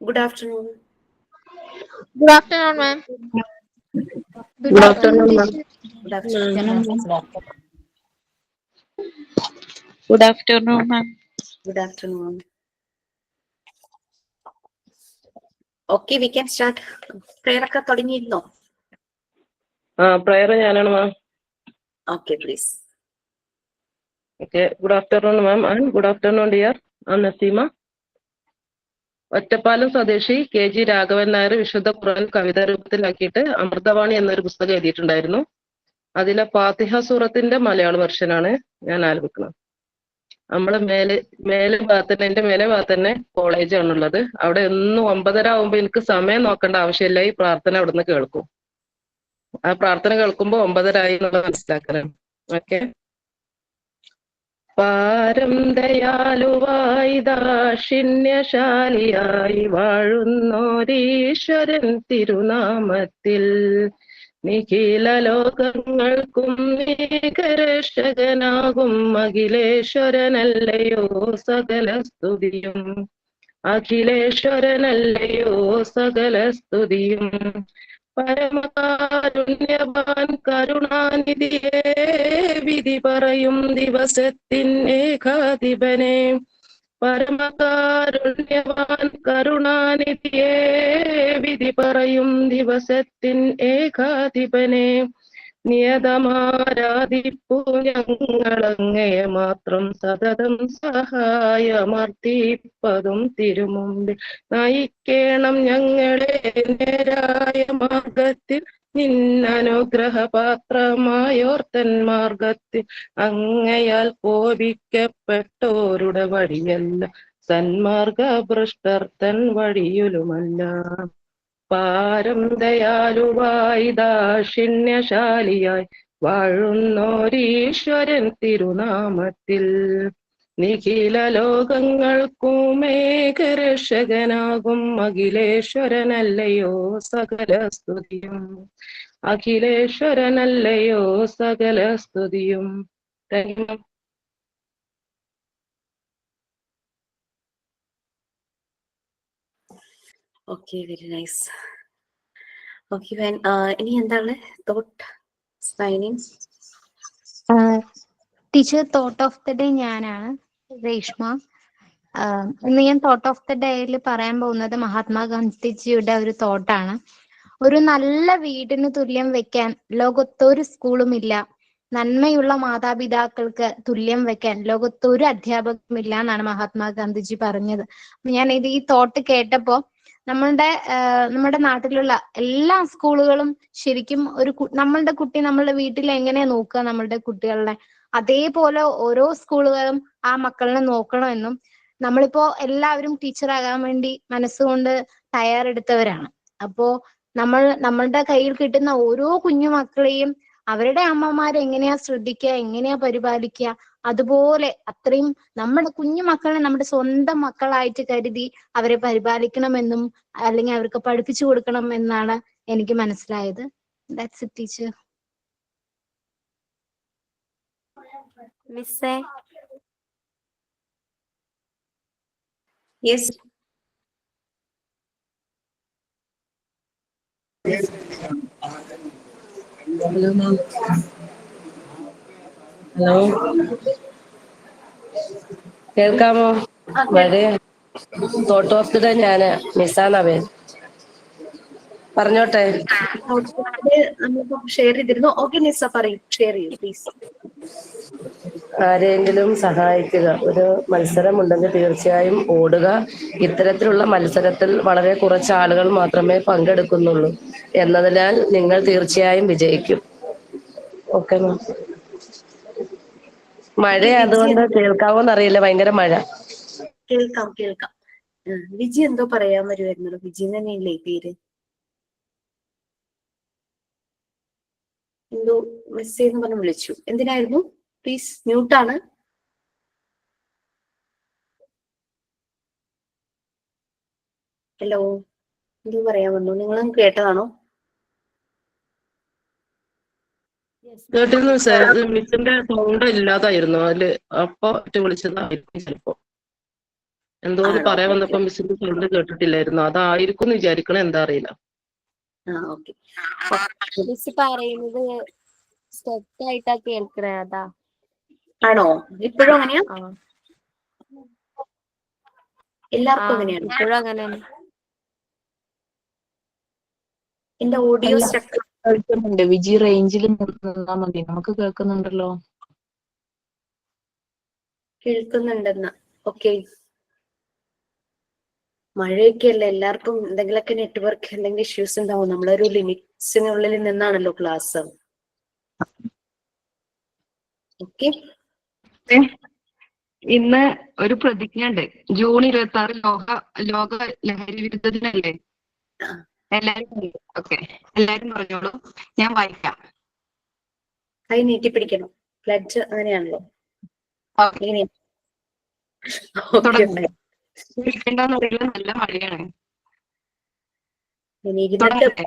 Good afternoon. Good afternoon, ma'am. Good afternoon, ma'am. Good afternoon. Good afternoon, ma'am. Good afternoon. Okay, we can start. Prayer ഒക്കെ തുടങ്ങിയിരുന്നോ? Prayer ഞാനാണ് മാം. Okay, please. Okay. Good afternoon, ma'am, and good afternoon, dear. I'm Nasima. Ottapalam സ്വദേശി KG Raghavan Nair വിശുദ്ധ ഖുർആൻ കവിതാ രൂപത്തിലാക്കിയിട്ട് അമൃതവാണി എന്നൊരു പുസ്തകം എഴുതിയിട്ടുണ്ടായിരുന്നു. അതിലെ ഫാത്തിഹ സൂറത്തിന്റെ മലയാള വെർഷനാണ് ഞാൻ ആലപിക്കുന്നത്. നമ്മളെ മേലെ ഭാഗത്തന്നെ, എന്റെ മേലെ ഭാഗത്തന്നെ കോളേജ് ആണുള്ളത്. അവിടെ എന്നും 9:30 ആകുമ്പോ എനിക്ക് സമയം നോക്കേണ്ട ആവശ്യമില്ല, ഈ പ്രാർത്ഥന അവിടുന്ന് കേൾക്കും. ആ പ്രാർത്ഥന കേൾക്കുമ്പോ 9:30 ആയി എന്നുള്ളത് മനസ്സിലാക്കണം. ഓക്കെ. പാരം ദയാലുവായി ദാക്ഷിണ്യശാലിയായി വാഴുന്നോരീശ്വരൻ തിരുനാമത്തിൽ നിഖില ലോകങ്ങൾക്കും ഏകരക്ഷകനാകും അഖിലേശ്വരനല്ലയോ സകല സ്തുതിയും. അഖിലേശ്വരനല്ലയോ സകല സ്തുതിയും. പരമകാരുണ്യവാൻ കരുണാനിധിയെ വിധി പറയും ദിവസത്തിൻ ഏകാധിപനെ. പരമകാരുണ്യവാൻ കരുണാനിധിയെ വിധി പറയും ദിവസത്തിൻ ഏകാധിപനെ. നിയതമാരാധിപ്പു ഞങ്ങളങ്ങയെ മാത്രം സതതം സഹായമർത്ഥിപ്പതും തിരുമുമ്പിൽ. നയിക്കേണം ഞങ്ങളെ നേരായ മാർഗത്തിൽ നിന്നനുഗ്രഹപാത്രമായോർത്തൻ മാർഗത്തിൽ. അങ്ങയാൽ കോപിക്കപ്പെട്ടോരുടെ വഴിയല്ല, സന്മാർഗഭ്രഷ്ടർ തൻ വഴിയിലുമല്ല. പാരം ദയാലുവായി ദാക്ഷിണ്യശാലിയായി വാഴുന്നോരീശ്വരൻ തിരുനാമത്തിൽ നിഖില ലോകങ്ങൾക്കും ഏകരക്ഷകനാകും അഖിലേശ്വരനല്ലയോ സകല സ്തുതിയും. അഖിലേശ്വരനല്ലയോ സകല സ്തുതിയും. Thank you. Okay, very nice. Okay, ഇനി എന്താണ് thought signing? Teacher thought of the day ഞാനാണ് രേഷ്മ. ഇന്ന് ഞാൻ തോട്ട് ഓഫ് ദ ഡേയിൽ പറയാൻ പോകുന്നത് മഹാത്മാഗാന്ധിജിയുടെ ഒരു തോട്ടാണ്. ഒരു നല്ല വീടിന് തുല്യം വെക്കാൻ ലോകത്തൊരു സ്കൂളുമില്ല, നന്മയുള്ള മാതാപിതാക്കൾക്ക് തുല്യം വെക്കാൻ ലോകത്തൊരു അധ്യാപകമില്ല എന്നാണ് മഹാത്മാഗാന്ധിജി പറഞ്ഞത്. ഞാൻ ഈ തോട്ട് കേട്ടപ്പോ നമ്മുടെ നാട്ടിലുള്ള എല്ലാ സ്കൂളുകളും ശരിക്കും നമ്മളുടെ കുട്ടി നമ്മളുടെ വീട്ടിൽ എങ്ങനെയാ നോക്കുക നമ്മളുടെ കുട്ടികളെ, അതേപോലെ ഓരോ സ്കൂളുകളും ആ മക്കളെ നോക്കണമെന്നും, നമ്മളിപ്പോ എല്ലാവരും ടീച്ചറാകാൻ വേണ്ടി മനസ്സുകൊണ്ട് തയ്യാറെടുത്തവരാണ്. അപ്പോ നമ്മളുടെ കയ്യിൽ കിട്ടുന്ന ഓരോ കുഞ്ഞു മക്കളെയും അവരുടെ അമ്മമാർ എങ്ങനെയാ ശ്രദ്ധിക്കുക, എങ്ങനെയാ പരിപാലിക്കുക, അതുപോലെ അത്രയും നമ്മുടെ കുഞ്ഞു മക്കളെ നമ്മുടെ സ്വന്തം മക്കളായിട്ട് കരുതി അവരെ പരിപാലിക്കണമെന്നും അല്ലെങ്കിൽ അവർക്ക് പഠിപ്പിച്ചു കൊടുക്കണം എന്നാണ് എനിക്ക് മനസ്സിലായത്. That's it teacher. മിസ്സേ, യെസ്. ഹലോ, കേൾക്കാമോ? വളരെ തോട്ട് ഓഫ് ദ ഡേ ഞാന് മിസ്സാന്നാ പേര്. പറഞ്ഞോട്ടെ. നമ്മളിപ്പോ ഷെയർ ചെയ്തിരുന്നു. ഓക്കെ നിസ്സ പറയും, ഷെയർ ചെയ്യൂ പ്ലീസ്. ആരെങ്കിലും സഹായിക്കുക. ഒരു മത്സരമുണ്ടെങ്കിൽ തീർച്ചയായും ഓടുക. ഇത്തരത്തിലുള്ള മത്സരത്തിൽ വളരെ കുറച്ച് ആളുകൾ മാത്രമേ പങ്കെടുക്കുന്നുള്ളൂ എന്നതിനാൽ നിങ്ങൾ തീർച്ചയായും വിജയിക്കും. Okay ma'am. മഴ അതുകൊണ്ട് കേൾക്കാവോന്നറിയില്ല, ഭയങ്കര മഴ. കേൾക്കാം. വിജി എന്തോ പറയാൻ വരുമായിരുന്നല്ലോ. വിജി തന്നെയല്ലേ പേര്? എന്തോ മെസ്സേജ് എന്ന് പറഞ്ഞ് വിളിച്ചു. എന്തിനായിരുന്നു? പ്ലീസ്, മ്യൂട്ടാണ്. ഹലോ, എന്തോ പറയാൻ വന്നു? നിങ്ങളും കേട്ടതാണോ? കേട്ടിരുന്നു സാർ. മിസ്സിന്റെ സൗണ്ട് ഇല്ലാതായിരുന്നു അതില്, അപ്പൊ വിളിച്ചതായിരിക്കും ചിലപ്പോ. എന്തോ ഒരു ആണോ? പറയാൻ ഓക്കെ. വന്നപ്പോ മിസ്സിന്റെ സൗണ്ട് കേട്ടിട്ടില്ലായിരുന്നു. അതായിരിക്കും എന്ന് വിചാരിക്കണേ, എന്താ അറിയില്ല. ഓക്കെ. മിസ് പറയുന്നത് സ്റ്റെപ്പ് ആയിട്ടാ കേൾക്കണേ, അതാ. ആണോ? ഇപ്പോഴും അങ്ങനെയാ? ആ, എല്ലാവർക്കും അങ്ങനെയാണ്? ഇപ്പോഴും അങ്ങനെ. എന്റെ ഓഡിയോ സ്ട്രക്ചർ കേൾക്കുന്നുണ്ട്. വിജി റേഞ്ചിൽ നിന്നാ മതി. നമുക്ക് കേൾക്കുന്നുണ്ടല്ലോ. കേൾക്കുന്നുണ്ടെന്ന്. ഓക്കെ. മഴയൊക്കെയല്ലേ, എല്ലാവർക്കും എന്തെങ്കിലുമൊക്കെ നെറ്റ്വർക്ക് എന്തെങ്കിലും ഇഷ്യൂസ് ഉണ്ടാവും. നമ്മളൊരു ലിമിറ്റ്സിനുള്ളിൽ നിന്നാണല്ലോ ക്ലാസ്. ഓക്കെ. ഇന്ന് ഒരു പ്രതിജ്ഞ ഉണ്ട്. ജൂൺ 26 ലോക ലഹരി വിരുദ്ധ ദിനല്ലേ? എല്ലാരും ഓക്കെ, എല്ലാരും പറഞ്ഞോളൂ, ഞാൻ വായിക്കാം. കൈ നീട്ടി പിടിക്കണം. ഫ്ലഡ് അങ്ങനെയാണല്ലോ. ഇങ്ങനെ. ഓക്കെ. തുടങ്ങണ്ടെന്നറിയില്ല, നല്ല മഴയാണ്. ഇനി ഇരുന്നിട്ട്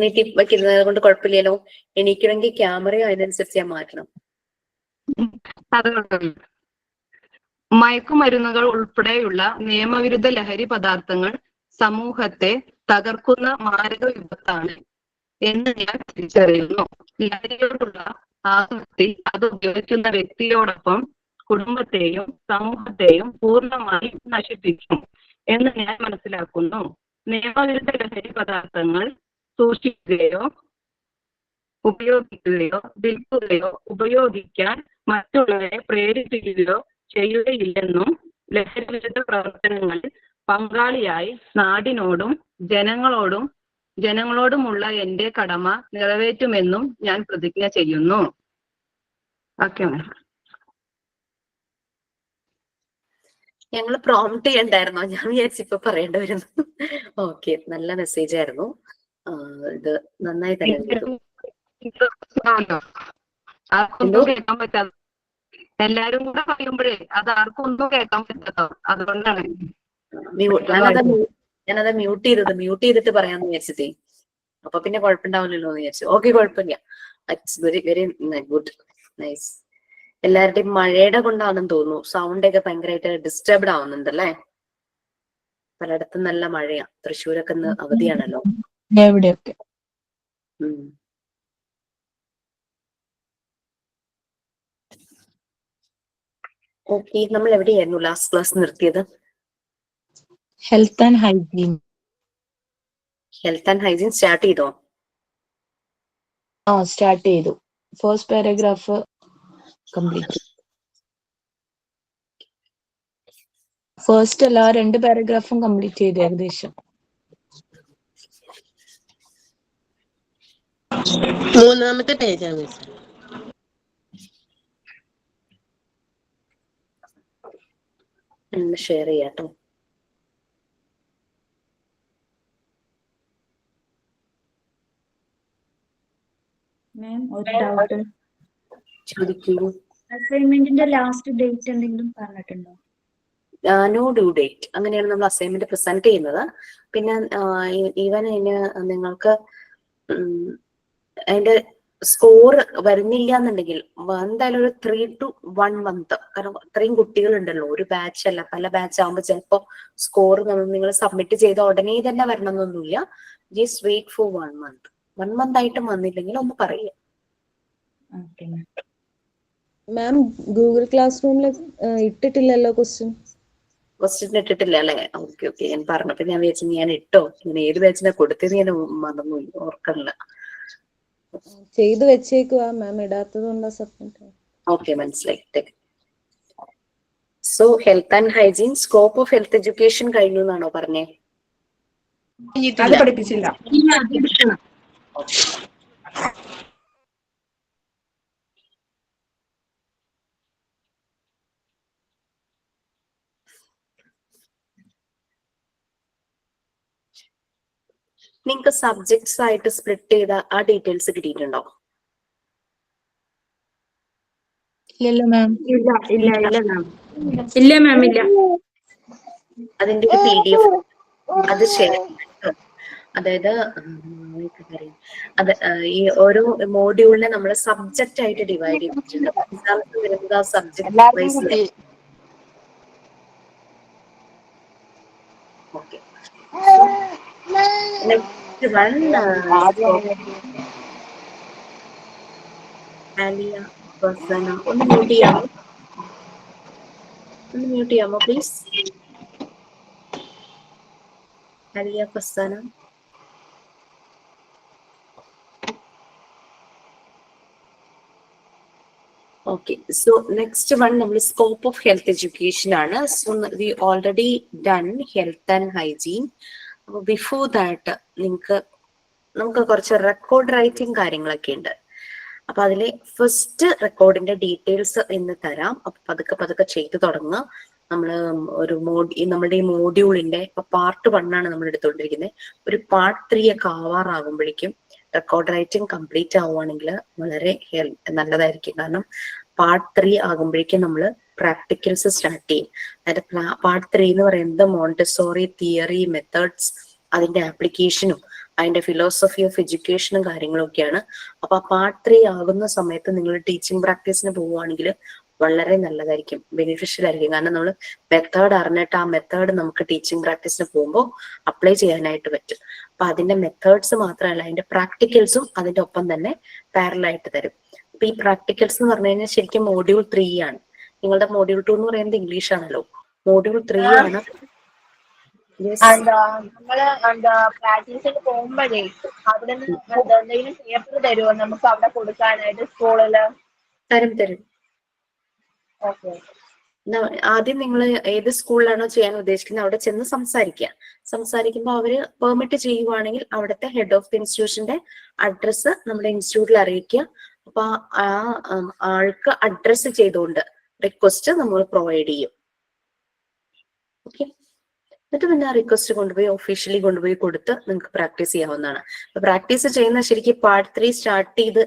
നീട്ടി വെക്കുന്നത് കൊണ്ട് കുഴപ്പമില്ലല്ലോ. എണീക്കണമെങ്കിൽ ക്യാമറയോ അതിനനുസരിച്ച് ഞാൻ മാറ്റണം. അതുകൊണ്ടല്ല, മയക്കുമരുന്നുകൾ ഉൾപ്പെടെയുള്ള നിയമവിരുദ്ധ ലഹരി പദാർത്ഥങ്ങൾ സമൂഹത്തെ തകർക്കുന്ന മാരക വിപത്താണ് എന്ന് ഞാൻ തിരിച്ചറിയുന്നു. ലഹരിയോടുള്ള ആസക്തി അത് ഉപയോഗിക്കുന്ന വ്യക്തിയോടൊപ്പം കുടുംബത്തെയും സമൂഹത്തെയും പൂർണ്ണമായി നശിപ്പിക്കും എന്ന് ഞാൻ മനസ്സിലാക്കുന്നു. നിയമവിരുദ്ധ ലഹരി പദാർത്ഥങ്ങൾ സൂക്ഷിക്കുകയോ ഉപയോഗിക്കുകയോ വിൽക്കുകയോ ഉപയോഗിക്കാൻ മറ്റുള്ളവരെ പ്രേരിപ്പിക്കുകയോ ചെയ്യുകയില്ലെന്നും ലഹരി വിരുദ്ധ പ്രവർത്തനങ്ങളിൽ പങ്കാളിയായി നാടിനോടും ജനങ്ങളോടുമുള്ള എന്റെ കടമ നിറവേറ്റുമെന്നും ഞാൻ പ്രതിജ്ഞ ചെയ്യുന്നു. ഓക്കെ. ഞങ്ങൾ പ്രോംപ്റ്റ് ചെയ്യണ്ടായിരുന്നോ? ഞാൻ വിചാരിച്ചിപ്പോ പറയേണ്ടി വരുന്നു. ഓക്കെ, നല്ല മെസ്സേജ് ആയിരുന്നു. ഇത് നന്നായി തന്നെ ചെയ്തു. ആർക്കൊന്നും കേൾക്കാൻ പറ്റാതെ, എല്ലാരും കൂടെ പറയുമ്പോഴേ അത് ആർക്കും ഒന്നും കേൾക്കാൻ പറ്റാത്തോ, അതുകൊണ്ടാണ് ഞാനത് മ്യൂട്ട് ചെയ്തിട്ട് പറയാന്ന് വിചാരിച്ചതേ. അപ്പൊ പിന്നെ കുഴപ്പമുണ്ടാവില്ലല്ലോ എന്ന് വിചാരിച്ചു. ഓക്കെ, കുഴപ്പമില്ല. It's very very good, nice. എല്ലാവരുടെയും മഴയുടെ കൊണ്ടാണെന്ന് തോന്നുന്നു സൗണ്ട് ഒക്കെ ഭയങ്കരമായിട്ട് ഡിസ്റ്റർബ്ഡ് ആവുന്നുണ്ടല്ലേ. പലയിടത്തും നല്ല മഴയാ. തൃശ്ശൂരൊക്കെ ഇന്ന് അവധിയാണല്ലോ. എവിടെയൊക്കെ ഓക്കെ, നമ്മൾ എവിടെയായിരുന്നു ലാസ്റ്റ് ക്ലാസ് നിർത്തിയത്? Health and hygiene. Health and hygiene start ചെയ്തോ? സ്റ്റാർട്ട് ചെയ്തു. First paragraph complete. ഫസ്റ്റ് അല്ല, 2 പാരഗ്രാഫും കംപ്ലീറ്റ് ചെയ്തു ഏകദേശം. 3-ാമത്തെ പേജാണ്. ഷെയർ ചെയ്യാട്ടോ. ഒരു ഡൗട്ട് ചോദിക്കൂ. അസൈൻമെന്റിന്റെ ലാസ്റ്റ് ഡേറ്റ് എന്തെങ്കിലും പറഞ്ഞിട്ടുണ്ടോ? നോ ഡ്യൂ ഡേറ്റ്, അങ്ങനെയാണ് നമ്മൾ അസൈൻമെന്റ് പ്രസന്റ് ചെയ്യുന്നത്. പിന്നെ ഈവൻ അതിന് നിങ്ങൾക്ക് അതിന്റെ സ്കോർ വരുന്നില്ല എന്നുണ്ടെങ്കിൽ എന്തായാലും ഒരു 3 to 1 month, കാരണം അത്രയും കുട്ടികളുണ്ടല്ലോ, ഒരു ബാച്ച് അല്ല, പല ബാച്ച് ആകുമ്പോൾ ചിലപ്പോ സ്കോർ നിങ്ങൾ സബ്മിറ്റ് ചെയ്ത ഉടനെ തന്നെ വരണമെന്നൊന്നുമില്ല. Just wait for 1 month. 1 month ആയിട്ടും വന്നില്ലെങ്കിൽ ഒന്ന് പറയുക. മാം, ഗൂഗിൾ ക്ലാസ് റൂമിൽ ഇട്ടിട്ടില്ലല്ലോ ക്വസ്റ്റ്യൻ ഇട്ടിട്ടില്ല അല്ലെ? ഓക്കെ ഓക്കെ, ഞാൻ പറഞ്ഞപ്പോ ഞാൻ വിചാരിച്ചു ഞാൻ ഇട്ടോ, ഇങ്ങനെ ഏത് ബാച്ചിനാ കൊടുത്തത് ഞാൻ മറന്നു, ഓർക്കണില്ല. ചെയ്തു വെച്ചേക്കുവാ മാം, ഇടാത്തത് കൊണ്ടാ സബ്മിറ്റ്. ഓക്കെ, മനസ്സിലായി. So health and hygiene scope of health education കഴിഞ്ഞു എന്നാണോ പറഞ്ഞേ? അത് പഠിപ്പിച്ചില്ല. നിങ്ങൾക്ക് സബ്ജക്ട്സ് ആയിട്ട് സ്പ്ലിറ്റ് ചെയ്ത ആ ഡീറ്റെയിൽസ് കിട്ടിയിട്ടുണ്ടോ? ഇല്ലല്ലോ മാം. ഇല്ല മാം, ഇല്ല. അതിന്റെ ഒരു PDF അത് ഷെയർ, അതായത് ഈ ഓരോ മോഡ്യൂളിനെ നമ്മൾ സബ്ജക്റ്റ് ആയിട്ട് ഡിവൈഡ് ചെയ്തിട്ടുണ്ട്. Subject wise Okay. Next one, Alia Varsana. ഒന്ന് മ്യൂട്ട് ചെയ്യാമോ please? Alia Varsana. Okay, so next one നമ്മൾ scope of health education ആണ്. So we already done health and hygiene. Before that നമുക്ക് കുറച്ച് റെക്കോർഡ് റൈറ്റിംഗ് കാര്യങ്ങളൊക്കെ ഉണ്ട്. അപ്പൊ അതിലെ ഫസ്റ്റ് റെക്കോർഡിന്റെ ഡീറ്റെയിൽസ് ഇന്ന് തരാം. അപ്പൊ പതുക്കെ ചെയ്തു തുടങ്ങുക. നമ്മള് നമ്മുടെ ഈ മോഡ്യൂളിന്റെ ഇപ്പൊ പാർട്ട് 1 ആണ് നമ്മൾ എടുത്തുകൊണ്ടിരിക്കുന്നത്. ഒരു പാർട്ട് 3 ഒക്കെ ആവാറാകുമ്പോഴേക്കും റെക്കോർഡ് റൈറ്റിംഗ് കംപ്ലീറ്റ് ആവുകയാണെങ്കിൽ വളരെ നല്ലതായിരിക്കും. കാരണം പാർട്ട് 3 ആകുമ്പോഴേക്കും നമ്മൾ പ്രാക്ടിക്കൽസ് സ്റ്റാർട്ട് ചെയ്യും. അതായത് പാർട്ട് 3 എന്ന് പറയുന്നത് മോണ്ടിസോറി തിയറി മെത്തേഡ്സ്, അതിന്റെ ആപ്ലിക്കേഷനും അതിന്റെ ഫിലോസഫി ഓഫ് എഡ്യൂക്കേഷനും കാര്യങ്ങളും ഒക്കെയാണ്. അപ്പൊ ആ പാർട്ട് 3 ആകുന്ന സമയത്ത് നിങ്ങൾ ടീച്ചിങ് പ്രാക്ടീസിന് പോവുകയാണെങ്കിൽ വളരെ നല്ലതായിരിക്കും, ബെനിഫിഷ്യൽ ആയിരിക്കും. കാരണം നമ്മൾ മെത്തേഡ് അറിഞ്ഞിട്ട് ആ മെത്തേഡ് നമുക്ക് ടീച്ചിങ് പ്രാക്ടീസിന് പോകുമ്പോൾ അപ്ലൈ ചെയ്യാനായിട്ട് പറ്റും. അപ്പൊ അതിന്റെ മെത്തേഡ്സ് മാത്രമല്ല അതിന്റെ പ്രാക്ടിക്കൽസും അതിന്റെ ഒപ്പം തന്നെ പാരലായിട്ട് തരും. അപ്പൊ ഈ പ്രാക്ടിക്കൽസ് എന്ന് പറഞ്ഞു കഴിഞ്ഞാൽ ശരിക്കും മോഡ്യൂൾ 3 ആണ്. നിങ്ങളുടെ മോഡ്യൂൾ 2 എന്ന് പറയുന്നത് ഇംഗ്ലീഷ് ആണല്ലോ. മോഡ്യൂൾ 3 ആണ്. നമ്മള് പ്രാക്ടീസിന് പോകുമ്പോഴേ അവിടെ നിന്ന് എന്തെങ്കിലും പേപ്പർ തരുമോ നമുക്ക് അവിടെ കൊടുക്കാനായിട്ട് സ്കൂളില്? തരും. ഓക്കെ. ആദ്യം നിങ്ങൾ ഏത് സ്കൂളിലാണോ ചെയ്യാൻ ഉദ്ദേശിക്കുന്നത് അവിടെ ചെന്ന് സംസാരിക്കുമ്പോൾ അവര് പെർമിറ്റ് ചെയ്യുവാണെങ്കിൽ അവിടുത്തെ ഹെഡ് ഓഫ് ദി ഇൻസ്റ്റിറ്റ്യൂഷന്റെ അഡ്രസ്സ് നമ്മുടെ ഇൻസ്റ്റിറ്റ്യൂട്ടിൽ അറിയിക്കുക. അപ്പൊ ആ ആൾക്ക് അഡ്രസ്സ് ചെയ്തുകൊണ്ട് റിക്വസ്റ്റ് നമ്മൾ പ്രൊവൈഡ് ചെയ്യും. ഓക്കെ, എന്നിട്ട് പിന്നെ ആ റിക്വസ്റ്റ് കൊണ്ടുപോയി ഒഫീഷ്യലി കൊണ്ടുപോയി കൊടുത്ത് നിങ്ങൾക്ക് പ്രാക്ടീസ് ചെയ്യാവുന്നതാണ്. അപ്പൊ പ്രാക്ടീസ് ചെയ്യുന്ന ശരിക്കും പാർട്ട് 3 സ്റ്റാർട്ട് ചെയ്ത്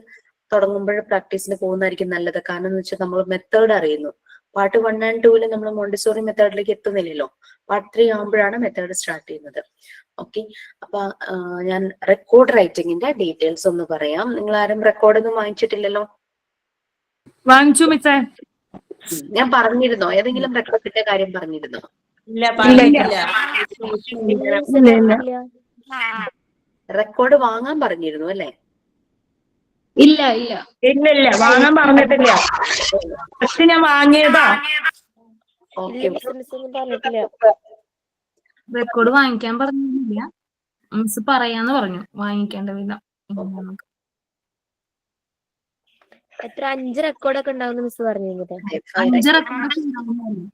തുടങ്ങുമ്പോൾ പ്രാക്ടീസിന് പോകുന്നതായിരിക്കും നല്ലത്. കാരണം എന്ന് വെച്ചാൽ നമ്മൾ മെത്തേഡ് അറിയുന്നു. പാർട്ട് 1 and 2 നമ്മൾ മോണ്ടിസോറി മെത്തേഡിലേക്ക് എത്തുന്നില്ലല്ലോ. പാർട്ട് 3 ആകുമ്പോഴാണ് മെത്തേഡ് സ്റ്റാർട്ട് ചെയ്യുന്നത്. ഓക്കെ, അപ്പൊ ഞാൻ റെക്കോർഡ് റൈറ്റിംഗിന്റെ ഡീറ്റെയിൽസ് ഒന്ന് പറയാം. നിങ്ങൾ ആരും റെക്കോർഡ് ഒന്നും വാങ്ങിച്ചിട്ടില്ലല്ലോ? വാങ്ങിച്ചു മിസ്സേ. ഞാൻ പറഞ്ഞിരുന്നോ? ഏതെങ്കിലും റെക്കോർഡിന്റെ കാര്യം പറഞ്ഞിരുന്നോ? റെക്കോർഡ് വാങ്ങാൻ പറഞ്ഞിരുന്നു അല്ലേ? ഇല്ല വാങ്ങാൻ പറഞ്ഞിട്ടില്ല. പക്ഷെ ഞാൻ വാങ്ങിയതാ. റെക്കോർഡ് വാങ്ങിക്കാൻ പറഞ്ഞില്ല, മിസ് പറയാന്ന് പറഞ്ഞു. വാങ്ങിക്കേണ്ടതില്ല. എത്ര 5 റെക്കോർഡൊക്കെ ഉണ്ടാവുന്ന മിസ് പറഞ്ഞു? 5 റെക്കോർഡ് ഉണ്ടാവും.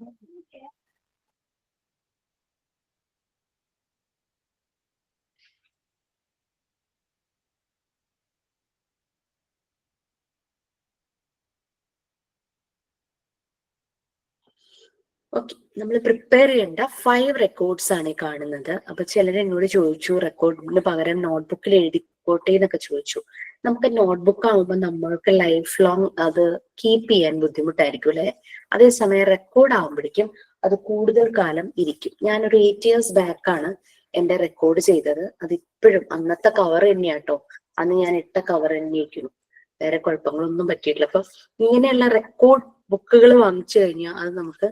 ഓക്കെ, നമ്മൾ പ്രിപ്പയർ ചെയ്യേണ്ട 5 റെക്കോർഡ്സ് ആണ് ഈ കാണുന്നത്. അപ്പൊ ചിലർ എന്നോട് ചോദിച്ചു റെക്കോർഡിന് പകരം നോട്ട്ബുക്കിൽ എഴുതി പോട്ടെ എന്നൊക്കെ ചോദിച്ചു. നമുക്ക് നോട്ട്ബുക്ക് ആകുമ്പോൾ നമ്മൾക്ക് ലൈഫ് ലോങ് അത് കീപ്പ് ചെയ്യാൻ ബുദ്ധിമുട്ടായിരിക്കും അല്ലെ? അതേസമയം റെക്കോർഡ് ആകുമ്പോഴേക്കും അത് കൂടുതൽ കാലം ഇരിക്കും. ഞാനൊരു 8 years ബാക്കാണ് എന്റെ റെക്കോർഡ് ചെയ്തത്. അത് ഇപ്പോഴും അന്നത്തെ കവർ തന്നെയാട്ടോ, അന്ന് ഞാൻ ഇട്ട കവർ തന്നെ ഇരിക്കുന്നു. വേറെ കുഴപ്പങ്ങളൊന്നും പറ്റിയിട്ടില്ല. അപ്പൊ ഇങ്ങനെയുള്ള റെക്കോർഡ് ബുക്കുകൾ വാങ്ങിച്ചു കഴിഞ്ഞാൽ അത് നമുക്ക്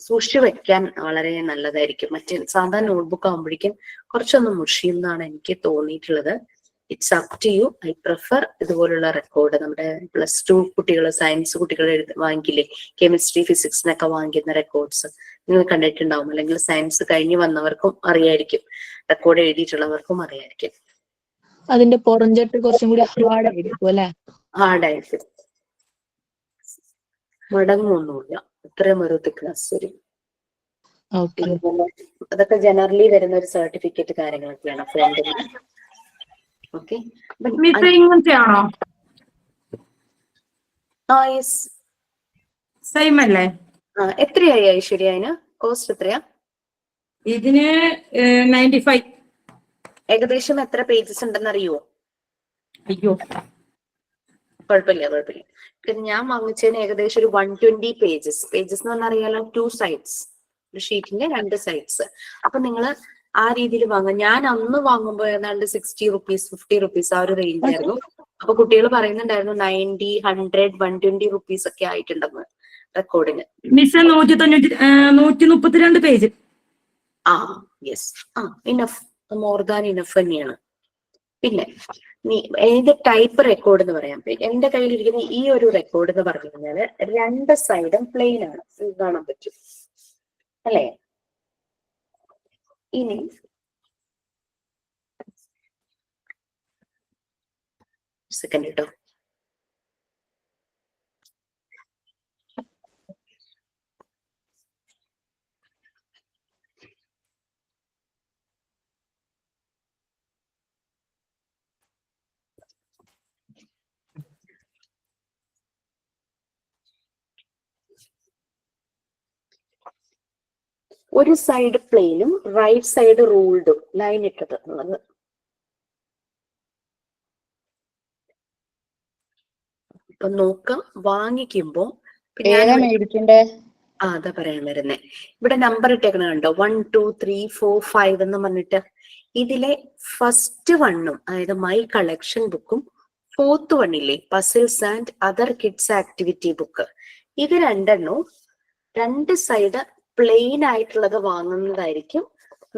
സൂക്ഷിച്ചു വെക്കാൻ വളരെ നല്ലതായിരിക്കും. മറ്റേ സാധാരണ നോട്ട്ബുക്ക് ആകുമ്പോഴേക്കും കുറച്ചൊന്ന് മുഷിയെന്നാണ് എനിക്ക് തോന്നിയിട്ടുള്ളത്. It's up to you. I prefer ഇതുപോലുള്ള റെക്കോർഡ്. നമ്മുടെ +2 കുട്ടികൾ, സയൻസ് കുട്ടികൾ വാങ്ങിക്കില്ലേ, കെമിസ്ട്രി ഫിസിക്സിനൊക്കെ വാങ്ങിക്കുന്ന റെക്കോർഡ്സ് നിങ്ങൾ കണ്ടിട്ടുണ്ടാവും. അല്ലെങ്കിൽ സയൻസ് കഴിഞ്ഞ് വന്നവർക്കും അറിയായിരിക്കും, റെക്കോർഡ് എഴുതിയിട്ടുള്ളവർക്കും അറിയായിരിക്കും. അതിന്റെ പുറംചട്ട് കുറച്ചും കൂടി ഹാർഡായിരിക്കും അല്ലെ? ഹാർഡായിരിക്കും, മടങ്ങൊന്നുമില്ല, ഇത്രയും ഒരു തിക്നെസ് വരും. അതൊക്കെ ജനറലി വരുന്ന ഒരു സർട്ടിഫിക്കറ്റ് കാര്യങ്ങളൊക്കെയാണ് ഫ്രണ്ടിൽ. ഓക്കെ, ഇങ്ങനത്തെയാണോ? സെയിം അല്ലേ? എത്രയായി ഐശ്വര്യ? അതിന് കോസ്റ്റ് എത്രയാ? ഇതിന് 95. ഏകദേശം എത്ര പേജസ് ഉണ്ടെന്ന് അറിയുമോ? അയ്യോ, കുഴപ്പമില്ല. ഞാൻ വാങ്ങിച്ചതിന് ഏകദേശം ഒരു 120 പേജസ് എന്ന് പറഞ്ഞാൽ അറിയാലോ, 2 sides, ഒരു ഷീറ്റിന്റെ 2 sides. അപ്പൊ നിങ്ങള് ആ രീതിയിൽ വാങ്ങാം. ഞാൻ അന്ന് വാങ്ങുമ്പോൾ ഏതാണ്ട് 60 rupees 50 rupees ആ ഒരു റേഞ്ച് ആയിരുന്നു. അപ്പൊ കുട്ടികൾ പറയുന്നുണ്ടായിരുന്നു 90, 100, 120 rupees ഒക്കെ ആയിട്ടുണ്ടെന്ന് റെക്കോർഡിന്. Miss 132 page. Yes, enough, more than enough തന്നെയാണ്. പിന്നെ നീ ഏത് ടൈപ്പ് റെക്കോർഡ് എന്ന് പറയാം. എന്റെ കയ്യിലിരിക്കുന്ന ഈ ഒരു റെക്കോർഡ് എന്ന് പറഞ്ഞു കഴിഞ്ഞാല് 2 സൈഡും പ്ലെയിൻ ആണ്, കാണാൻ പറ്റും അല്ലേ? ഇനി സെക്കൻഡ് കേട്ടോ. ഒരു സൈഡ് പ്ലെയിനും റൈറ്റ് സൈഡ് റൂൾഡും ലൈൻ ഇട്ടത് എന്നുള്ളത്. ഇപ്പൊ നോക്കാം, വാങ്ങിക്കുമ്പോ അതാ പറയാൻ വരുന്നേ. ഇവിടെ നമ്പർ ഇട്ടേക്കണ കണ്ടോ, 1 2 3 4 5 എന്ന് പറഞ്ഞിട്ട്. ഇതിലെ ഫസ്റ്റ് വണ്ണും, അതായത് മൈ കളക്ഷൻ ബുക്കും, 4th വണ്ണില്ലേ puzzles and other kids activity book, ഇത് രണ്ടെണ്ണവും 2 സൈഡ് പ്ലെയിൻ ആയിട്ടുള്ളത് വാങ്ങുന്നതായിരിക്കും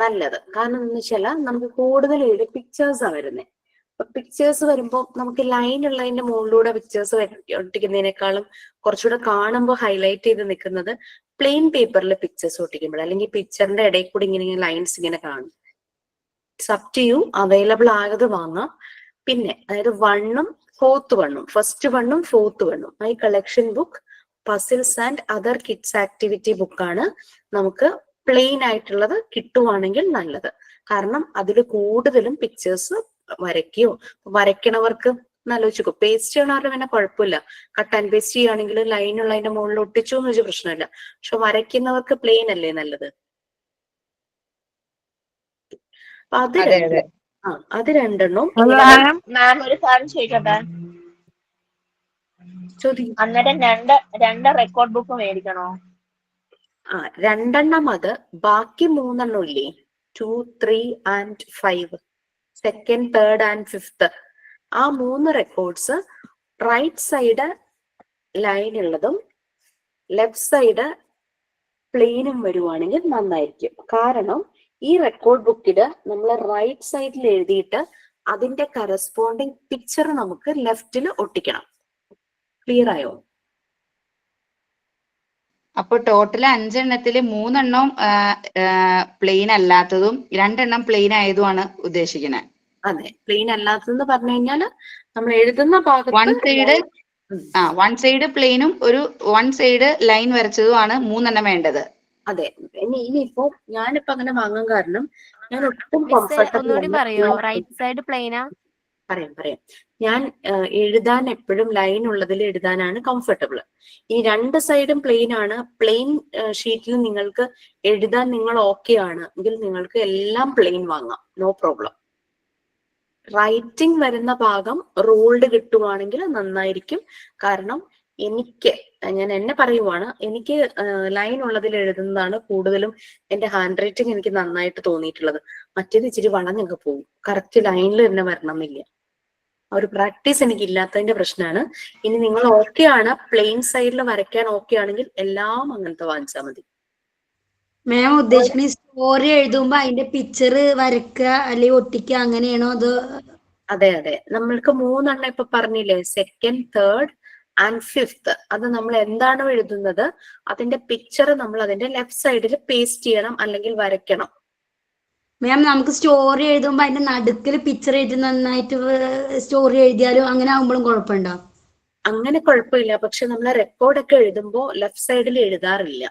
നല്ലത്. കാരണം എന്ന് വെച്ചാൽ നമുക്ക് കൂടുതൽ പിക്ചേഴ്സാണ് വരുന്നത്. അപ്പൊ പിക്ചേഴ്സ് വരുമ്പോൾ നമുക്ക് ലൈൻ ഉള്ളതിന്റെ മുകളിലൂടെ പിക്ചേഴ്സ് ഒട്ടിക്കുന്നതിനേക്കാളും കുറച്ചുകൂടെ കാണുമ്പോൾ ഹൈലൈറ്റ് ചെയ്ത് നിൽക്കുന്നത് പ്ലെയിൻ പേപ്പറിൽ പിക്ചേഴ്സ് ഒട്ടിക്കുമ്പോൾ, അല്ലെങ്കിൽ പിക്ചറിന്റെ ഇടയിൽ കൂടി ഇങ്ങനെ ലൈൻസ് ഇങ്ങനെ കാണും. It's up to you, available ആയത് വാങ്ങാം. പിന്നെ അതായത് 1ഉം 4th വണ്ണും, ഫസ്റ്റ് വണ്ണും 4th വണ്ണും, my collection book, puzzles and other kids activity ബുക്കാണ് നമുക്ക് പ്ലെയിൻ ആയിട്ടുള്ളത് കിട്ടുവാണെങ്കിൽ നല്ലത്. കാരണം അതിൽ കൂടുതലും പിക്ചേഴ്സ് വരയ്ക്കുകയോ, വരയ്ക്കണവർക്ക് ആലോചിക്കോ, പേസ്റ്റ് ചെയ്യണവരുടെ പിന്നെ കുഴപ്പമില്ല, കട്ട് ആൻഡ് പേസ്റ്റ് ചെയ്യുകയാണെങ്കിൽ ലൈനുള്ള അതിന്റെ മുകളിൽ ഒട്ടിച്ചു എന്ന് വെച്ചാൽ പ്രശ്നമില്ല. പക്ഷെ വരയ്ക്കുന്നവർക്ക് പ്ലെയിൻ അല്ലേ നല്ലത്. അത് രണ്ടെണ്ണം. മാം ഒരു കാര്യം ചോദിക്കട്ടെ, അന്നേരം രണ്ട് റെക്കോർഡ് ബുക്ക് മേടിക്കണോ? 2 അത്, ബാക്കി 3 ഇല്ലേ, 2 3 and 5, 2nd 3rd and 5th, ആ 3 റെക്കോർഡ്സ് റൈറ്റ് സൈഡ് ലൈൻ ഉള്ളതും ലെഫ്റ്റ് സൈഡ് പ്ലെയിനും വരുവാണെങ്കിൽ നന്നായിരിക്കും. കാരണം ഈ റെക്കോർഡ് ബുക്കില് നമ്മൾ റൈറ്റ് സൈഡിൽ എഴുതിയിട്ട് അതിന്റെ കറസ്പോണ്ടിങ് പിക്ചർ നമുക്ക് ലെഫ്റ്റിൽ ഒട്ടിക്കണം. ക്ലിയർ ആയോ? അപ്പൊ ടോട്ടൽ 5 എണ്ണത്തില് 3 എണ്ണം പ്ലെയിൻ അല്ലാത്തതും 2 എണ്ണം പ്ലെയിൻ ആയതുമാണ് ഉദ്ദേശിക്കുന്നത്. അതെ, പ്ലെയിൻ അല്ലാത്തതെന്ന് പറഞ്ഞു കഴിഞ്ഞാല് നമ്മൾ എഴുതുന്ന ഭാഗത്ത് വൺ സൈഡ് പ്ലെയിനും ഒരു 1 സൈഡ് ലൈൻ വരച്ചതുമാണ് 3 എണ്ണം വേണ്ടത്. അതെ. ഇനിയിപ്പോ ഞാനിപ്പോ അങ്ങനെ വാങ്ങാൻ കാരണം ഞാൻ ഒട്ടും ഒന്നുകൂടി പറയോ, റൈറ്റ് സൈഡ് പ്ലെയിനാ? പറയാം. ഞാൻ എഴുതാൻ എപ്പോഴും ലൈൻ ഉള്ളതിൽ എഴുതാനാണ് കംഫർട്ടബിൾ. ഈ 2 സൈഡും പ്ലെയിൻ ആണ്. പ്ലെയിൻ ഷീറ്റിൽ നിങ്ങൾക്ക് എഴുതാൻ നിങ്ങൾ ഓക്കെ ആണ് എങ്കിൽ നിങ്ങൾക്ക് എല്ലാം പ്ലെയിൻ വാങ്ങാം, നോ പ്രോബ്ലം. റൈറ്റിംഗ് വരുന്ന ഭാഗം റൂൾഡ് കിട്ടുവാണെങ്കിൽ നന്നായിരിക്കും. കാരണം ഞാൻ എന്നെ പറയുവാണ്, എനിക്ക് ലൈൻ ഉള്ളതിൽ എഴുതുന്നതാണ് കൂടുതലും എന്റെ ഹാൻഡ് റൈറ്റിംഗ് എനിക്ക് നന്നായിട്ട് തോന്നിയിട്ടുള്ളത്. മറ്റേത് ഇച്ചിരി വളഞ്ഞൊക്കെ പോകും, കറക്റ്റ് ലൈനിൽ തന്നെ വരണം എന്നില്ല. ആ ഒരു പ്രാക്ടീസ് എനിക്ക് ഇല്ലാത്തതിന്റെ പ്രശ്നമാണ്. ഇനി നിങ്ങൾ ഓക്കെ ആണ്, പ്ലെയിൻ സൈഡിൽ വരയ്ക്കാൻ ഓക്കെ ആണെങ്കിൽ എല്ലാം അങ്ങനത്തെ വാങ്ങിച്ചാൽ മതി. മാം ഉദ്ദേശിക്കുന്ന സ്റ്റോറി എഴുതുമ്പോ അതിന്റെ പിക്ചർ വരക്കുക അല്ലെങ്കിൽ ഒട്ടിക്കുക അങ്ങനെയാണോ അതോ? അതെ, നമ്മൾക്ക് 3 എണ്ണം ഇപ്പൊ പറഞ്ഞില്ലേ, 2nd 3rd and 5th, അത് നമ്മൾ എന്താണോ എഴുതുന്നത് അതിന്റെ പിക്ചർ നമ്മൾ അതിന്റെ ലെഫ്റ്റ് സൈഡിൽ പേസ്റ്റ് ചെയ്യണം അല്ലെങ്കിൽ വരയ്ക്കണം. മാം നമുക്ക് സ്റ്റോറി എഴുതുമ്പോ അതിന്റെ നടുക്കിൽ പിക്ചർ എഴുതി നന്നായിട്ട് സ്റ്റോറി എഴുതിയാലും അങ്ങനെ ആകുമ്പോഴും കുഴപ്പമുണ്ടോ? അങ്ങനെ കുഴപ്പമില്ല. പക്ഷെ നമ്മൾ റെക്കോർഡൊക്കെ എഴുതുമ്പോൾ ലെഫ്റ്റ് സൈഡിൽ എഴുതാറില്ല.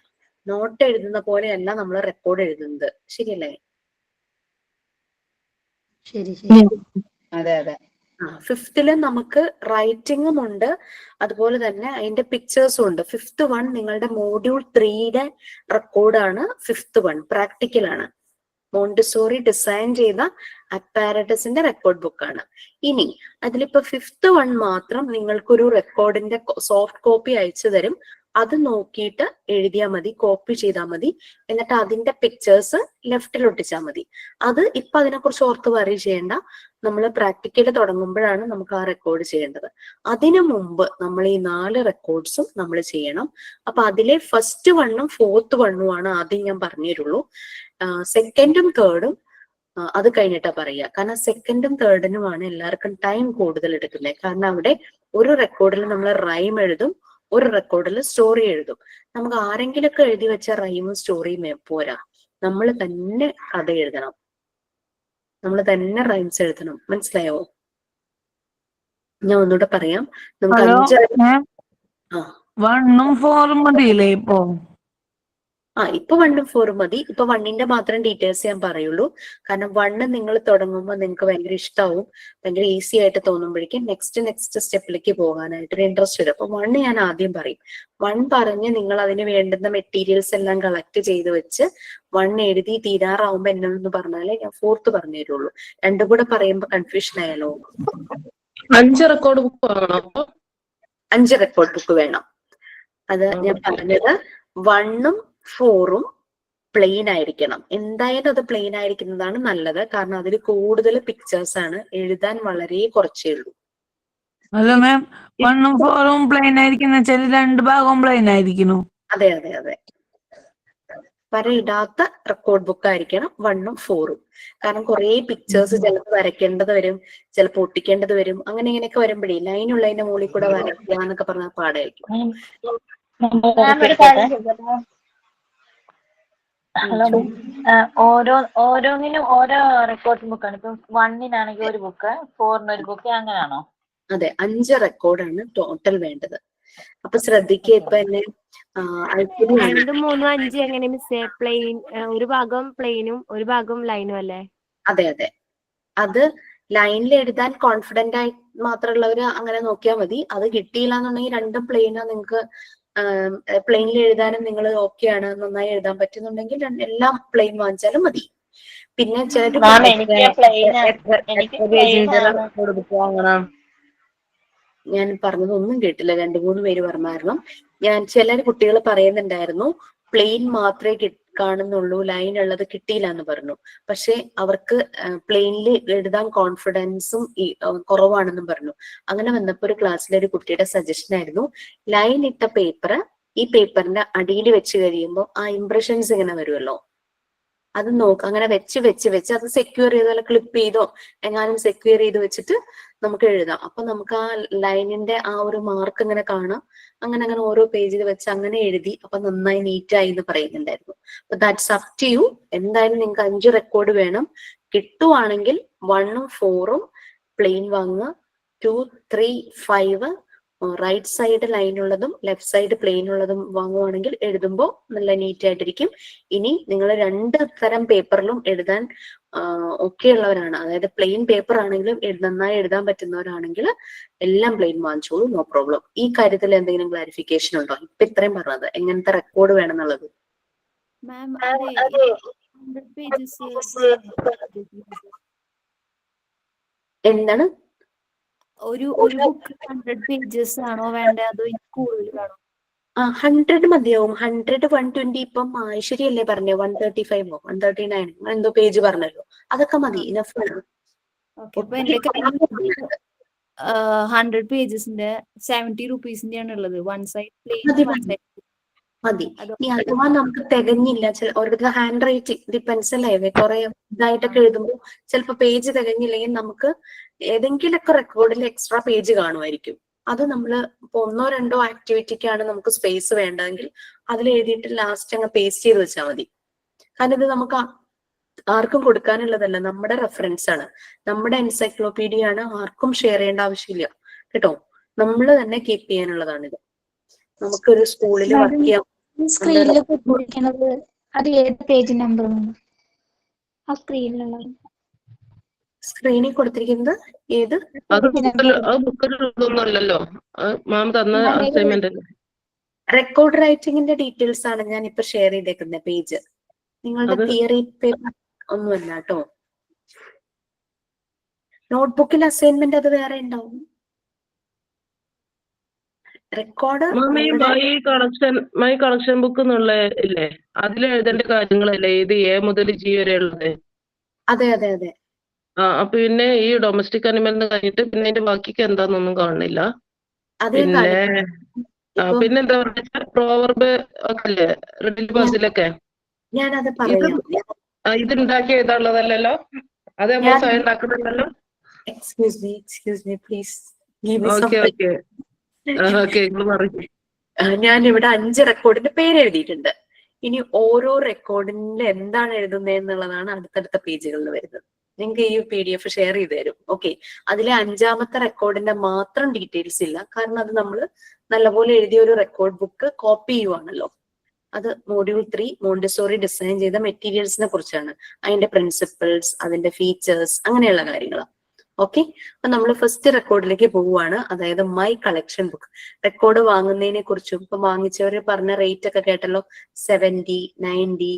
നോട്ട് എഴുതുന്ന പോലെയല്ല നമ്മൾ റെക്കോർഡ് എഴുതുന്നത്. ശരിയല്ലേ? ശരി. അതെ. 5th നമുക്ക് റൈറ്റിംഗും ഉണ്ട്, അതുപോലെ തന്നെ അതിന്റെ പിക്ചേഴ്സും ഉണ്ട്. 5th വൺ നിങ്ങളുടെ മോഡ്യൂൾ 3യുടെ റെക്കോർഡാണ്. 5th one പ്രാക്ടിക്കലാണ്. മോണ്ടിസോറി ഡിസൈൻ ചെയ്ത അപ്പാരറ്റസിന്റെ റെക്കോർഡ് ബുക്കാണ്. ഇനി അതിലിപ്പോ 5th വൺ മാത്രം നിങ്ങൾക്കൊരു റെക്കോർഡിന്റെ സോഫ്റ്റ് കോപ്പി അയച്ചു തരും. അത് നോക്കിയിട്ട് എഴുതിയാൽ മതി, കോപ്പി ചെയ്താൽ മതി. എന്നിട്ട് അതിന്റെ പിക്ചേഴ്സ് ലെഫ്റ്റിൽ ഒട്ടിച്ചാൽ മതി. അത് ഇപ്പൊ അതിനെക്കുറിച്ച് ഓർത്ത് വറി ചെയ്യേണ്ട. നമ്മൾ പ്രാക്ടിക്കൽ തുടങ്ങുമ്പോഴാണ് നമുക്ക് ആ റെക്കോർഡ് ചെയ്യേണ്ടത്. അതിനു മുമ്പ് നമ്മൾ ഈ 4 റെക്കോർഡ്സും നമ്മൾ ചെയ്യണം. അപ്പൊ അതിലെ ഫസ്റ്റ് വണ്ണും 4th വണ്ണും ആണ് ആദ്യം ഞാൻ പറഞ്ഞു തരുള്ളൂ. സെക്കൻഡും തേർഡും അത് കഴിഞ്ഞിട്ടാ പറയുക. കാരണം സെക്കൻഡും തേർഡിനുമാണ് എല്ലാവർക്കും ടൈം കൂടുതൽ എടുക്കുന്നത്. കാരണം അവിടെ ഒരു റെക്കോർഡിൽ നമ്മൾ റൈം എഴുതും, ഒരു റെക്കോർഡിൽ സ്റ്റോറി എഴുതും. നമുക്ക് ആരെങ്കിലൊക്കെ എഴുതി വെച്ച റൈമും സ്റ്റോറിയും പോരാ, നമ്മൾ തന്നെ കഥ എഴുതണം, നമ്മൾ തന്നെ റൈംസ് എഴുതണം. മനസ്സിലായോ? ഞാൻ ഒന്നുകൂടെ പറയാം. നമുക്ക് 1ഉം 4ഉം മതിയില്ലേ ഇപ്പൊ? ഇപ്പൊ 1ഉം 4ഉം മതി. ഇപ്പൊ 1ന്റെ മാത്രം ഡീറ്റെയിൽസ് ഞാൻ പറയുള്ളൂ. കാരണം 1 നിങ്ങൾ തുടങ്ങുമ്പോൾ നിങ്ങൾക്ക് ഭയങ്കര ഇഷ്ടമാവും, ഭയങ്കര ഈസി ആയിട്ട് തോന്നുമ്പോഴേക്കും നെക്സ്റ്റ് സ്റ്റെപ്പിലേക്ക് പോകാനായിട്ട് ഒരു ഇൻട്രസ്റ്റ് വരും. അപ്പൊ 1 ഞാൻ ആദ്യം പറയും. 1 പറഞ്ഞ് നിങ്ങൾ അതിന് വേണ്ടുന്ന മെറ്റീരിയൽസ് എല്ലാം കളക്ട് ചെയ്ത് വെച്ച് 1 എഴുതി തീരാറാവുമ്പോ എന്നൊന്ന് പറഞ്ഞാലേ ഞാൻ 4th പറഞ്ഞു തരുള്ളൂ. രണ്ടും കൂടെ പറയുമ്പോ കൺഫ്യൂഷൻ ആയാലോ? 5 റെക്കോർഡ് ബുക്ക് വേണം. 5 റെക്കോർഡ് ബുക്ക് വേണം. അത് ഞാൻ പറഞ്ഞത് 1ഉം 4ഉം പ്ലെയിൻ ആയിരിക്കണം. എന്തായാലും അത് പ്ലെയിൻ ആയിരിക്കുന്നതാണ് നല്ലത്. കാരണം അതിൽ കൂടുതൽ പിക്ചേഴ്സ് ആണ്, എഴുതാൻ വളരെ കുറച്ചേ ഉള്ളൂ. അല്ല മാം, 1ഉം 4ഉം പ്ലെയിൻ ആയിരിക്കുന്ന വെച്ചാൽ 2 ഭാഗവും പ്ലെയിൻ ആയിരിക്കുന്നു. അതെ അതെ അതെ, വരയിടാത്ത റെക്കോർഡ് ബുക്ക് ആയിരിക്കണം 1ഉം 4ഉം. കാരണം കുറെ പിക്ചേഴ്സ് ചിലപ്പോൾ വരയ്ക്കേണ്ടത് വരും, ചിലപ്പോൾ ഒട്ടിക്കേണ്ടത് വരും. അങ്ങനെ ഇങ്ങനെയൊക്കെ വരുമ്പോഴേ ലൈനുള്ളതിന്റെ മുകളിൽ കൂടെ വരയ്ക്കുക എന്നൊക്കെ പറഞ്ഞാൽ പാടായിരിക്കും. ഹലോ, ഓരോന്നിനും ഓരോ റെക്കോർഡ് ബുക്കാണ്. ഇപ്പം 1നാണെങ്കിൽ ഒരു ബുക്ക്, 4ന് ഒരു ബുക്ക്, അങ്ങനെയാണോ? അതെ, 5 റെക്കോർഡാണ് ടോട്ടൽ വേണ്ടത്. അപ്പൊ ശ്രദ്ധിക്കുക. ഇപ്പൊ എന്നെ 2, 3, 5 എങ്ങനെ മിസ്സേ? പ്ലെയിൻ ഒരു ഭാഗം പ്ലെയിനും ഒരു ഭാഗം ലൈനും അല്ലേ? അതെ അതെ, അത് ലൈനിൽ എഴുതാൻ കോൺഫിഡന്റ് ആയി മാത്രമുള്ളവര് അങ്ങനെ നോക്കിയാൽ മതി. അത് കിട്ടിയില്ല എന്നുണ്ടെങ്കിൽ 2ഉം പ്ലെയിനാ. നിങ്ങൾക്ക് പ്ലെയിനിൽ എഴുതാനും നിങ്ങൾ ഓക്കെ ആണ്, നന്നായി എഴുതാൻ പറ്റുന്നുണ്ടെങ്കിൽ എല്ലാം പ്ലെയിൻ വാങ്ങിച്ചാലും മതി. പിന്നെ ചിലര് ഞാൻ പറഞ്ഞത് ഒന്നും കേട്ടില്ല, 2-3 പേര് പറഞ്ഞായിരുന്നു. ചില കുട്ടികൾ പറയുന്നുണ്ടായിരുന്നു പ്ലെയിൻ മാത്രമേ കാണുന്നുള്ളൂ, ലൈൻ ഉള്ളത് കിട്ടിയില്ല എന്ന് പറഞ്ഞു. പക്ഷെ അവർക്ക് പ്ലെയിനിൽ എഴുതാൻ കോൺഫിഡൻസും കുറവാണെന്നും പറഞ്ഞു. അങ്ങനെ വന്നപ്പോ ഒരു ക്ലാസ്സിലെ ഒരു കുട്ടിയുടെ സജഷൻ ആയിരുന്നു, ലൈൻ ഇട്ട പേപ്പർ ഈ പേപ്പറിന്റെ അടിയിൽ വെച്ച് കഴിയുമ്പോൾ ആ ഇംപ്രഷൻസ് ഇങ്ങനെ വരുമല്ലോ, അത് അങ്ങനെ വെച്ച് അത് സെക്യൂർ ചെയ്തോ അല്ല ക്ലിപ്പ് ചെയ്തോ എങ്ങാനും സെക്യൂർ ചെയ്ത് വെച്ചിട്ട് നമുക്ക് എഴുതാം. അപ്പൊ നമുക്ക് ആ ലൈനിന്റെ ആ ഒരു മാർക്ക് ഇങ്ങനെ കാണാം. അങ്ങനെ ഓരോ പേജിൽ വെച്ച് അങ്ങനെ എഴുതി. അപ്പൊ നന്നായി നീറ്റായി എന്ന് പറയുന്നുണ്ടായിരുന്നു. അപ്പൊ ദാറ്റ്സ് അപ് ടു യു. എന്തായാലും നിങ്ങൾക്ക് 5 റെക്കോർഡ് വേണം. കിട്ടുവാണെങ്കിൽ 1ഉം 4ഉം പ്ലെയിൻ വാങ്ങുക. 2, 3, 5 റൈറ്റ് സൈഡ് ലൈൻ ഉള്ളതും ലെഫ്റ്റ് സൈഡ് പ്ലെയിൻ ഉള്ളതും വാങ്ങുവാണെങ്കിൽ എഴുതുമ്പോൾ നല്ല നീറ്റ് ആയിട്ടിരിക്കും. ഇനി നിങ്ങൾ 2 തരം പേപ്പറിലും എഴുതാൻ ഒക്കെ ഉള്ളവരാണ്, അതായത് പ്ലെയിൻ പേപ്പർ ആണെങ്കിലും നന്നായി എഴുതാൻ പറ്റുന്നവരാണെങ്കിൽ എല്ലാം പ്ലെയിൻ വാങ്ങിച്ചോളൂ, നോ പ്രോബ്ലം. ഈ കാര്യത്തിൽ എന്തെങ്കിലും ക്ലാരിഫിക്കേഷൻ ഉണ്ടോ? ഇപ്പൊ ഇത്രയും പറഞ്ഞത് എങ്ങനത്തെ റെക്കോർഡ് വേണം എന്നുള്ളത്. എന്താണ് ഒരു ബുക്ക് 100 പേജസ് ആണോ വേണ്ടത്, അതോ കൂടുതൽ വേണോ? 100 മതിയാവും. 100, 120. ഇപ്പം ശരിയല്ലേ പറഞ്ഞോ? 135 139 എന്തോ പേജ് പറഞ്ഞല്ലോ, അതൊക്കെ മതി, ഇനഫ് ആണ്. 100 പേജസിന്റെ 70 റുപ്പീസിന്റെ ആണ് ഉള്ളത്. വൺ സൈഡ് മതി. ഇനി അഥവാ നമുക്ക് തികഞ്ഞില്ല, ഓരോരുത്തർ ഹാൻഡ് റൈറ്റിംഗ് ഡിപ്പെൻസ് അല്ലേ, കുറെ ഇതായിട്ടൊക്കെ എഴുതുമ്പോൾ ചിലപ്പോൾ പേജ് തികഞ്ഞില്ലെങ്കിൽ നമുക്ക് ഏതെങ്കിലുമൊക്കെ റെക്കോർഡിൽ എക്സ്ട്രാ പേജ് കാണുമായിരിക്കും. അത് നമ്മൾ ഇപ്പൊ 1-2 ആക്ടിവിറ്റിക്കാണ് നമുക്ക് സ്പേസ് വേണ്ടതെങ്കിൽ അതിൽ എഴുതിയിട്ട് ലാസ്റ്റ് അങ്ങ് പേസ്റ്റ് ചെയ്ത് വെച്ചാൽ മതി. കാരണം ഇത് നമുക്ക് ആർക്കും കൊടുക്കാനുള്ളതല്ല, നമ്മുടെ റെഫറൻസ് ആണ്, നമ്മുടെ എൻസൈക്ലോപീഡിയ ആണ്. ആർക്കും ഷെയർ ചെയ്യേണ്ട ആവശ്യമില്ല കേട്ടോ, നമ്മൾ തന്നെ കീപ്പ് ചെയ്യാനുള്ളതാണിത്. നമുക്കൊരു സ്കൂളിൽ വർക്ക് ചെയ്യാം. സ്ക്രീനിൽ കൊടുക്കുന്നത് അത് ഏത് പേജ് നമ്പറാണ്? ആ സ്ക്രീനിലുള്ളത് സ്ക്രീനിൽ കൊടുത്തിരിക്കുന്നത് ഏത്? റെക്കോർഡ് റൈറ്റിംഗിന്റെ ഡീറ്റെയിൽസ് ആണ് ഞാൻ ഇപ്പൊ ഷെയർ ചെയ്തേക്കുന്ന പേജ്. നിങ്ങളുടെ തിയറി പേപ്പർ ഒന്നുമല്ല കേട്ടോ. നോട്ട്ബുക്കിൽ അസൈൻമെന്റ് അത് വേറെ ഉണ്ടാവും. റെക്കോർഡ് മൈ കളക്ഷൻ ബുക്ക് എന്നുള്ള ഇല്ലേ, അതിൽ എഴുതേണ്ട കാര്യങ്ങളല്ലേ ഇത് A മുതൽ G വരെ ഉള്ളത്? അതെ അതെ അതെ. പിന്നെ ഈ ഡൊമസ്റ്റിക് അനിമൽ കഴിഞ്ഞിട്ട് പിന്നെ അതിന്റെ ബാക്കിക്ക് എന്താന്നൊന്നും കാണുന്നില്ല. പിന്നെ എന്താ പറയുക, പ്രോവർബ് ഒക്കെ അല്ലേ, റിഡിൽ പസിലൊക്കെ. ഞാനത് പറയാം. ഇത് ഉണ്ടാക്കി എഴുതാനുള്ളതല്ലല്ലോ, അത് നമ്മൾ സ്വയം ഉണ്ടാക്കുന്നുണ്ടല്ലോ. Excuse me please give me okay some okay okay നിങ്ങൾ പറയും. ഞാൻ ഇവിടെ 5 റെക്കോർഡിന്റെ പേര് എഴുതിയിട്ടുണ്ട്. ഇനി ഓരോ റെക്കോർഡിന്റെ എന്താണ് എഴുതുന്നത് എന്നുള്ളതാണ് അടുത്തടുത്ത പേജുകളിൽ വരുന്നത്. നിങ്ങൾക്ക് ഈ PDF ഷെയർ ചെയ്ത് തരും. ഓക്കെ, അതിലെ 5ാമത്തെ റെക്കോർഡിന്റെ മാത്രം ഡീറ്റെയിൽസ് ഇല്ല, കാരണം അത് നമ്മൾ നല്ലപോലെ എഴുതിയ ഒരു റെക്കോർഡ് ബുക്ക് കോപ്പി ചെയ്യുവാണല്ലോ. അത് മോഡ്യൂൾ 3 മോണ്ടിസോറി ഡിസൈൻ ചെയ്ത മെറ്റീരിയൽസിനെ കുറിച്ചാണ്. അതിന്റെ പ്രിൻസിപ്പിൾസ്, അതിന്റെ ഫീച്ചേഴ്സ്, അങ്ങനെയുള്ള കാര്യങ്ങളാണ്. ഓക്കെ, അപ്പൊ നമ്മൾ ഫസ്റ്റ് റെക്കോർഡിലേക്ക് പോവുകയാണ്, അതായത് മൈ കളക്ഷൻ ബുക്ക്. റെക്കോർഡ് വാങ്ങുന്നതിനെ കുറിച്ചും ഇപ്പൊ വാങ്ങിച്ചവര് പറഞ്ഞ റേറ്റ് ഒക്കെ കേട്ടല്ലോ. 70, 90,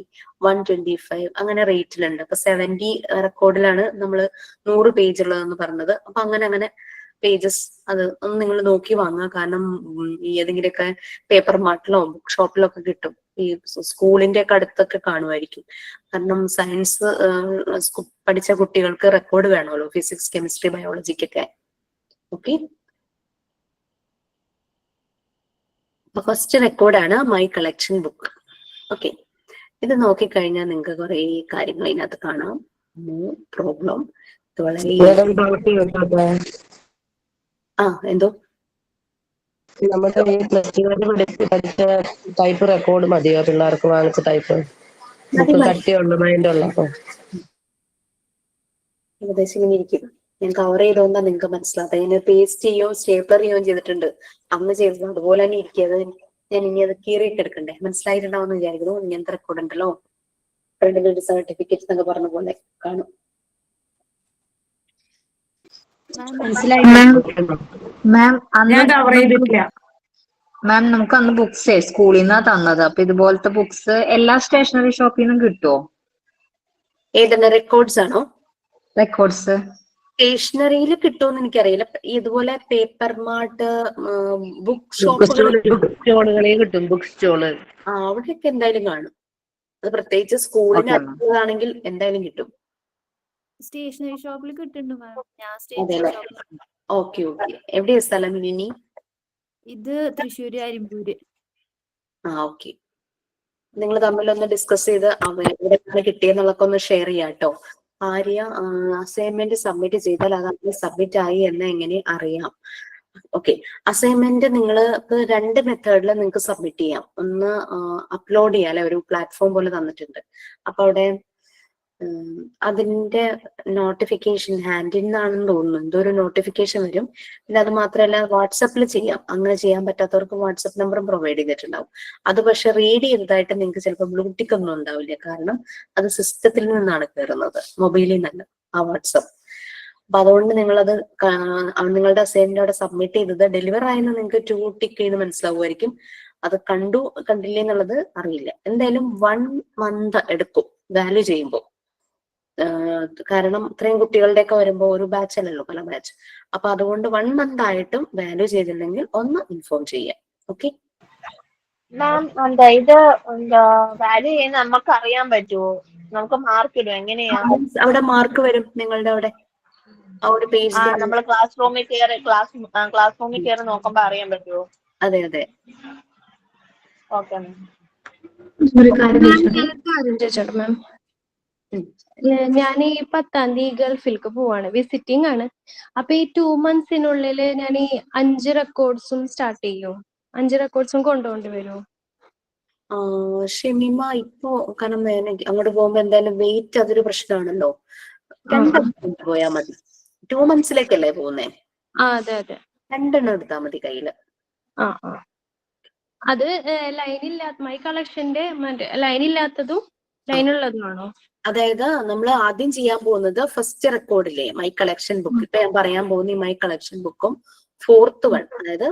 125 അങ്ങനെ റേറ്റിലുണ്ട്. അപ്പൊ 70 റെക്കോർഡിലാണ് നമ്മൾ 100 പേജ് ഉള്ളതെന്ന് പറഞ്ഞത്. അപ്പൊ അങ്ങനെ പേജസ് അത് ഒന്ന് നിങ്ങൾ നോക്കി വാങ്ങുക. കാരണം ഈ ഏതെങ്കിലുമൊക്കെ പേപ്പർ മാർട്ടിലോ ബുക്ക് ഷോപ്പിലോ ഒക്കെ കിട്ടും. ഈ സ്കൂളിന്റെ ഒക്കെ അടുത്തൊക്കെ കാണുമായിരിക്കും. കാരണം സയൻസ് പഠിച്ച കുട്ടികൾക്ക് റെക്കോർഡ് വേണമല്ലോ, ഫിസിക്സ്, കെമിസ്ട്രി, ബയോളജിക്കൊക്കെ. ഓക്കെ, അപ്പൊ ഫസ്റ്റ് റെക്കോർഡാണ് മൈ കളക്ഷൻ ബുക്ക്. ഓക്കെ, ഇത് നോക്കിക്കഴിഞ്ഞാൽ നിങ്ങൾക്ക് കുറെ കാര്യങ്ങൾ ഇതിനകത്ത് കാണാം. No problem. ഇത് വളരെ എന്തോ നമുക്ക് ഈ പ്ലസ് ടു പഠിച്ച ടൈപ്പ് റെക്കോർഡ് മതിയോ പിള്ളേർക്ക് വാങ്ങിച്ച ടൈപ്പ്? കട്ടിയുള്ള മൈൻഡുള്ള ഏകദേശം ഇങ്ങനെ ഇരിക്കും. ഞാൻ കവർ ചെയ്തോണ്ടാ നിങ്ങൾക്ക് മനസ്സിലാത്ത. ഞാൻ പേസ്റ്റ് ചെയ്യുകയോ സ്റ്റേപ്ലർ ചെയ്യുകയോ ചെയ്തിട്ടുണ്ട്. അന്ന് ചെയ്തത് അതുപോലെ തന്നെ ഇരിക്കുന്നത്. ഞാൻ ഇനി അത് കീറിയൊക്കെ എടുക്കണ്ടേ? മനസ്സിലായിട്ടുണ്ടാവുമെന്ന് വിചാരിക്കുന്നു. ഇങ്ങനത്തെ റെക്കോർഡ് ഉണ്ടല്ലോ, ഫ്രണ്ടിലൊരു സർട്ടിഫിക്കറ്റ് എന്നൊക്കെ പറഞ്ഞ പോലെ കാണും. മാം ഞാൻ കവർ ചെയ്തിട്ടില്ല. മാം നമുക്ക് അന്ന് ബുക്സ് സ്കൂളിൽ നിന്നാ തന്നത്. അപ്പൊ ഇതുപോലത്തെ ബുക്സ് എല്ലാ സ്റ്റേഷനറി ഷോപ്പിൽ നിന്നും കിട്ടുമോ? ഏതെല്ലാം റെക്കോർഡ്സ് ആണോ? റെക്കോർഡ്സ് സ്റ്റേഷനറിയിൽ കിട്ടുമെന്ന് എനിക്കറിയില്ല. ഇതുപോലെ പേപ്പർ മാർട്ട്, ബുക്ക് ഷോപ്പുകളിൽ കിട്ടും. ബുക്ക് സ്റ്റോള് അവിടെയൊക്കെ എന്തായാലും കാണും. അത് പ്രത്യേകിച്ച് സ്കൂളിന് അടുത്തതാണെങ്കിൽ എന്തായാലും കിട്ടും. സ്റ്റേഷനറി ഷോപ്പിൽ കിട്ടുന്നുണ്ട് മാം. ഞാൻ സ്റ്റേഷനറി ഷോപ്പിൽ. ഓക്കെ ഓക്കെ, എവിടെയാ സ്ഥലം ഇനി? ഇത് തൃശ്ശൂര്, അരിമ്പൂര്. ഓക്കെ, നിങ്ങൾ തമ്മിലൊന്ന് ഡിസ്കസ് ചെയ്ത് എവിടെയാണ് കിട്ടിയെന്നുള്ളതൊക്കെ ഒന്ന് ഷെയർ ചെയ്യാം കേട്ടോ. ആര്യ, അസൈൻമെന്റ് സബ്മിറ്റ് ചെയ്താൽ അത് സബ്മിറ്റ് ആയി എന്ന് എങ്ങനെ അറിയാം? ഓക്കെ, അസൈൻമെന്റ് നിങ്ങൾക്ക് 2 മെത്തേഡിൽ നിങ്ങൾക്ക് സബ്മിറ്റ് ചെയ്യാം. ഒന്ന് അപ്ലോഡ് ചെയ്യാം അല്ലെ, ഒരു പ്ലാറ്റ്ഫോം പോലെ തന്നിട്ടുണ്ട്. അപ്പൊ അവിടെ അതിന്റെ നോട്ടിഫിക്കേഷൻ ഹാൻഡിൽ നിന്നാണെന്ന് തോന്നുന്നു, എന്തോ ഒരു നോട്ടിഫിക്കേഷൻ വരും. പിന്നെ അത് മാത്രമല്ല വാട്സപ്പിൽ ചെയ്യാം. അങ്ങനെ ചെയ്യാൻ പറ്റാത്തവർക്ക് വാട്സപ്പ് നമ്പറും പ്രൊവൈഡ് ചെയ്തിട്ടുണ്ടാവും. അത് പക്ഷെ റീഡ് ചെയ്തതായിട്ട് നിങ്ങൾക്ക് ചിലപ്പോൾ ബ്ലൂടിക്ക് ഒന്നും ഉണ്ടാവില്ല, കാരണം അത് സിസ്റ്റത്തിൽ നിന്നാണ് കയറുന്നത്, മൊബൈലിൽ നിന്നല്ല ആ വാട്സപ്പ്. അപ്പൊ അതുകൊണ്ട് നിങ്ങളത് നിങ്ങളുടെ അസൈൻമെന്റ് അവിടെ സബ്മിറ്റ് ചെയ്തത് ഡെലിവർ ആയെന്ന് നിങ്ങൾക്ക് 2 ടിക്ക് ചെയ്ത് മനസ്സിലാവുമായിരിക്കും. അത് കണ്ടില്ലേ എന്നുള്ളത് അറിയില്ല. എന്തായാലും 1 മന്ത് എടുക്കും വാല്യൂ ചെയ്യുമ്പോൾ. കാരണം ഇത്രയും കുട്ടികളുടെയൊക്കെ വരുമ്പോൾ ഒരു ബാച്ച് അല്ലല്ലോ, പല ബാച്ച്. അപ്പൊ അതുകൊണ്ട് 1 മന്ത് ആയിട്ടും വാല്യൂ ചെയ്തില്ലെങ്കിൽ ഒന്ന് ഇൻഫോം ചെയ്യാം. ഓക്കെ മാം, ഇത് വാല്യൂ ചെയ്യുന്ന നമുക്ക് അറിയാൻ പറ്റുമോ? നമുക്ക് മാർക്ക് ഇടും എങ്ങനെയാ? അവിടെ മാർക്ക് വരും നിങ്ങളുടെ അവിടെ ആ ഒരു പേജ്. നമ്മൾ ക്ലാസ് റൂമിൽ കയറി നോക്കുമ്പോ അറിയാൻ പറ്റുമോ? അതെ അതെ. Okay ma'am. ഒരു കാര്യം ചോദിച്ചോട്ടെ മാം? ഞാൻ ഈ 10-ാം തീയതി ഗൾഫിലേക്ക് പോവാണ്, വിസിറ്റിംഗ് ആണ്. അപ്പൊ ഈ 2 മന്ത്സിനുള്ളിൽ ഞാൻ ഈ 5 റെക്കോർഡ്സും സ്റ്റാർട്ട് ചെയ്യും? 5 റെക്കോർഡ്സും കൊണ്ടുപോണ്ടി വരുമോ? ഷെമിമ, ഇപ്പോ കാരണം അങ്ങോട്ട് പോകുമ്പോ എന്തായാലും വെയിറ്റ് അതൊരു പ്രശ്നമാണല്ലോ. 2 പോയാൽ മതി. 2 മന്ത്സിലേക്കല്ലേ പോകുന്നേ? അതെ അതെ. 2 എടുത്താൽ മതി കയ്യില്. അത് മൈ കളക്ഷന്റെ ലൈൻ ഇല്ലാത്തതും ലൈൻ ഉള്ളതുമാണോ? അതായത് നമ്മൾ ആദ്യം ചെയ്യാൻ പോകുന്നത് ഫസ്റ്റ് റെക്കോർഡിലെ മൈ കളക്ഷൻ ബുക്ക്. ഇപ്പൊ ഞാൻ പറയാൻ പോകുന്ന ഈ മൈ കളക്ഷൻ ബുക്കും 4th വൺ, അതായത്